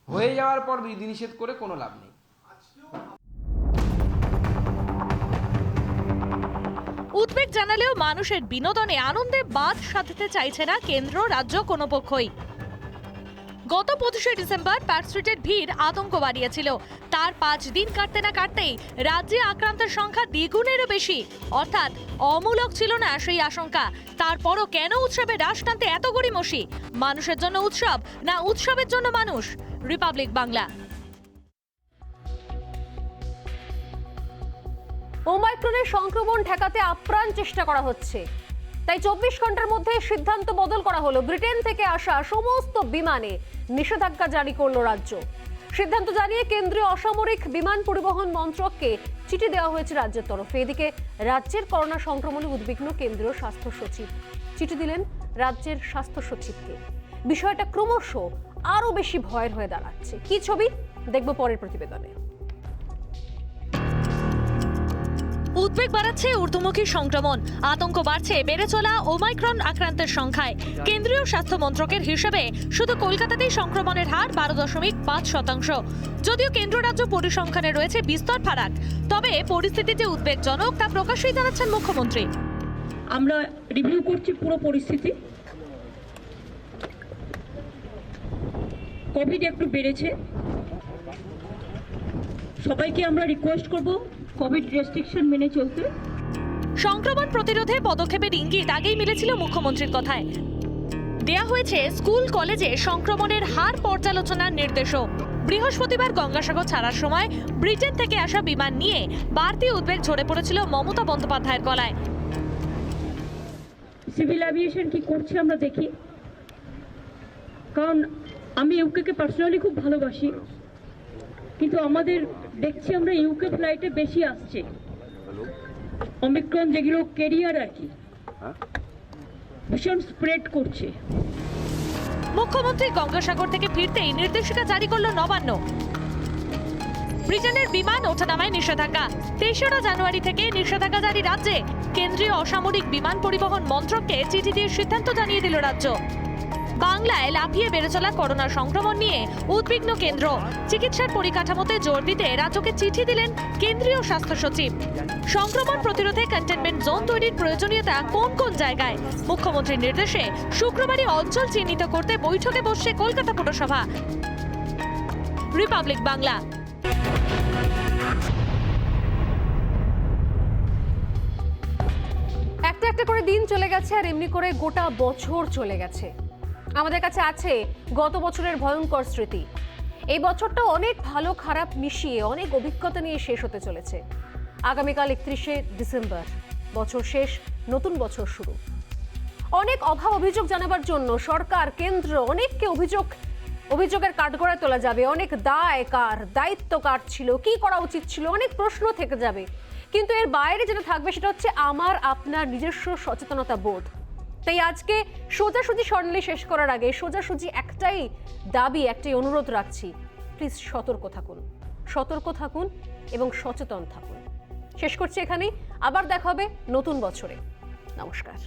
হয়ে যাওয়ার পর বিধিনিষেধ করে কোনো লাভ নেই। উদ্বেগ জানালেও মানুষের বিনোদনে আনন্দে বাদ সাধতে চাইছে না কেন্দ্র রাজ্য কোনো পক্ষই। গত 25 ডিসেম্বর পার্ক স্ট্রিটের ভিড় আতঙ্ক বাড়িয়েছিল। তার 5 দিন কাটতে না কাটতেই রাজ্যে আক্রান্তের সংখ্যা দ্বিগুণেরও বেশি। অর্থাৎ অমূলক ছিল না সেই আশঙ্কা। তারপরও কেন উৎসবে রাশ টানতে এত গড়িমসি? মানুষের জন্য উৎসব না উৎসবের জন্য মানুষ? রিপাবলিক বাংলা। ওমাইক্রনের সংক্রমণ ঠেকাতে আপ্রাণ চেষ্টা করা হচ্ছে, তাই 24 ঘন্টার মধ্যে সিদ্ধান্ত বদল করা হলো। ব্রিটেন থেকে আসা সমস্ত বিমানে নিষেধাজ্ঞা জারি করলো রাজ্য। সিদ্ধান্ত জানিয়ে কেন্দ্রীয় অসামরিক বিমান পরিবহন মন্ত্রককে চিঠি দেওয়া হয়েছে রাজ্যের তরফে। এদিকে রাজ্যের করোনা সংক্রমণে উদ্বিগ্ন কেন্দ্রীয় স্বাস্থ্য সচিব চিঠি দিলেন রাজ্যের স্বাস্থ্য সচিবকে। বিষয়টা ক্রমশ আরো বেশি ভয়ের হয়ে দাঁড়াচ্ছে। কি ছবি দেখব পরের প্রতিবেদনে। উদ্বেগ বাড়াচ্ছে ঊর্ধ্বমুখী সংক্রমণ, আতঙ্ক বাড়ছে বেড়ে চলা ওমাইক্রন আক্রান্তের সংখ্যায়। কেন্দ্রীয় স্বাস্থ্য মন্ত্রকের হিসেবে শুধু কলকাতাতেই সংক্রমণের হার 12.5%। যদিও কেন্দ্র রাজ্য পরিসংখ্যানে রয়েছে বিস্তর ফারাক, তবে পরিস্থিতি যে উদ্বেগজনক তা প্রকাশ্যেই জানাচ্ছেন মুখ্যমন্ত্রী। আমরা রিভিউ করছি পুরো পরিস্থিতি। কোভিড একটু বেড়েছে, সবাইকে আমরা রিকোয়েস্ট করব কোভিড রেস্ট্রিকশন মেনে চলতে। সংক্রমণ প্রতিরোধে পদক্ষেপের ইঙ্গিত আগেই মিলেছিল মুখ্যমন্ত্রীর কথায়। দেয়া হয়েছে স্কুল কলেজে সংক্রমণের হার পর্যালোচনার নির্দেশও। বৃহস্পতিবার গঙ্গাসাগর ছাড়ার সময় ব্রিটেন থেকে আসা বিমান নিয়ে বাড়তি উদ্বেগ ঝরে পড়েছিল মমতা বন্দ্যোপাধ্যায়ের গলায়। সিভিল অ্যাভিয়েশন কি করছে আমরা দেখি, কারণ আমি ইউকেকে পার্সোনালি খুব ভালোবাসি, কিন্তু আমাদের দেখছি আমরা ইউকে ফ্লাইটে বেশি আসছে ওমিক্রন, যেগুলো ক্যারিয়ার আর কি ভীষণ স্প্রেড করছে। মুখ্যমন্ত্রী গঙ্গাসাগর থেকে ফিরতেই নির্দেশিকা জারি করল নবান্ন। ব্রিটেনের বিমান ওঠানামায় নিষেধাজ্ঞা। ৩রা জানুয়ারি থেকে নিষেধাজ্ঞা জারি রাজ্যে। কেন্দ্রীয় অসামরিক বিমান পরিবহন মন্ত্রককে চিঠি দিয়ে সিদ্ধান্ত জানিয়ে দিল রাজ্য। বাংলায় লাফিয়ে বেড়ে চলা করোনা সংক্রমণ নিয়ে উদ্বিগ্ন কেন্দ্র। চিকিৎসার পরিকাঠামোতে জোর দিতে রাজ্যকে চিঠি দিলেন কেন্দ্রীয় স্বাস্থ্য সচিব। সংক্রমণ প্রতিরোধে কন্টেনমেন্ট জোন তৈরির প্রয়োজনীয়তা কোন কোন জায়গায়? মুখ্যমন্ত্রীর নির্দেশে শুক্রবারই অঞ্চল চিহ্নিত করতে বৈঠকে বসছে কলকাতা পুরসভা। রিপাবলিক বাংলা। একটা একটা করে দিন চলে গেছে, আর এমনি করে গোটা বছর চলে গেছে। আমাদের কাছে আছে গত বছরের ভয়ঙ্কর স্মৃতি। এই বছরটা অনেক ভালো খারাপ মিশিয়ে অনেক অভিজ্ঞতা নিয়ে শেষ হতে চলেছে। আগামীকাল 31শে ডিসেম্বর, বছর শেষ, নতুন বছর শুরু। অনেক অভাব অভিযোগ জানাবার জন্য সরকার, কেন্দ্র অনেককে অভিযোগের কাঠগড়ায় তোলা যাবে। অনেক দায় কার, দায়িত্ব কার ছিল, কি করা উচিত ছিল, অনেক প্রশ্ন থেকে যাবে। কিন্তু এর বাইরে যেটা থাকবে সেটা হচ্ছে আমার আপনার নিজস্ব সচেতনতা বোধ। তাই আজকে সোজাসুজি স্বর্ণালী শেষ করার আগে সোজাসুজি একটাই দাবি, একটাই অনুরোধ রাখছি, প্লিজ সতর্ক থাকুন এবং সচেতন থাকুন। শেষ করছি এখানেই, আবার দেখা হবে নতুন বছরে। নমস্কার।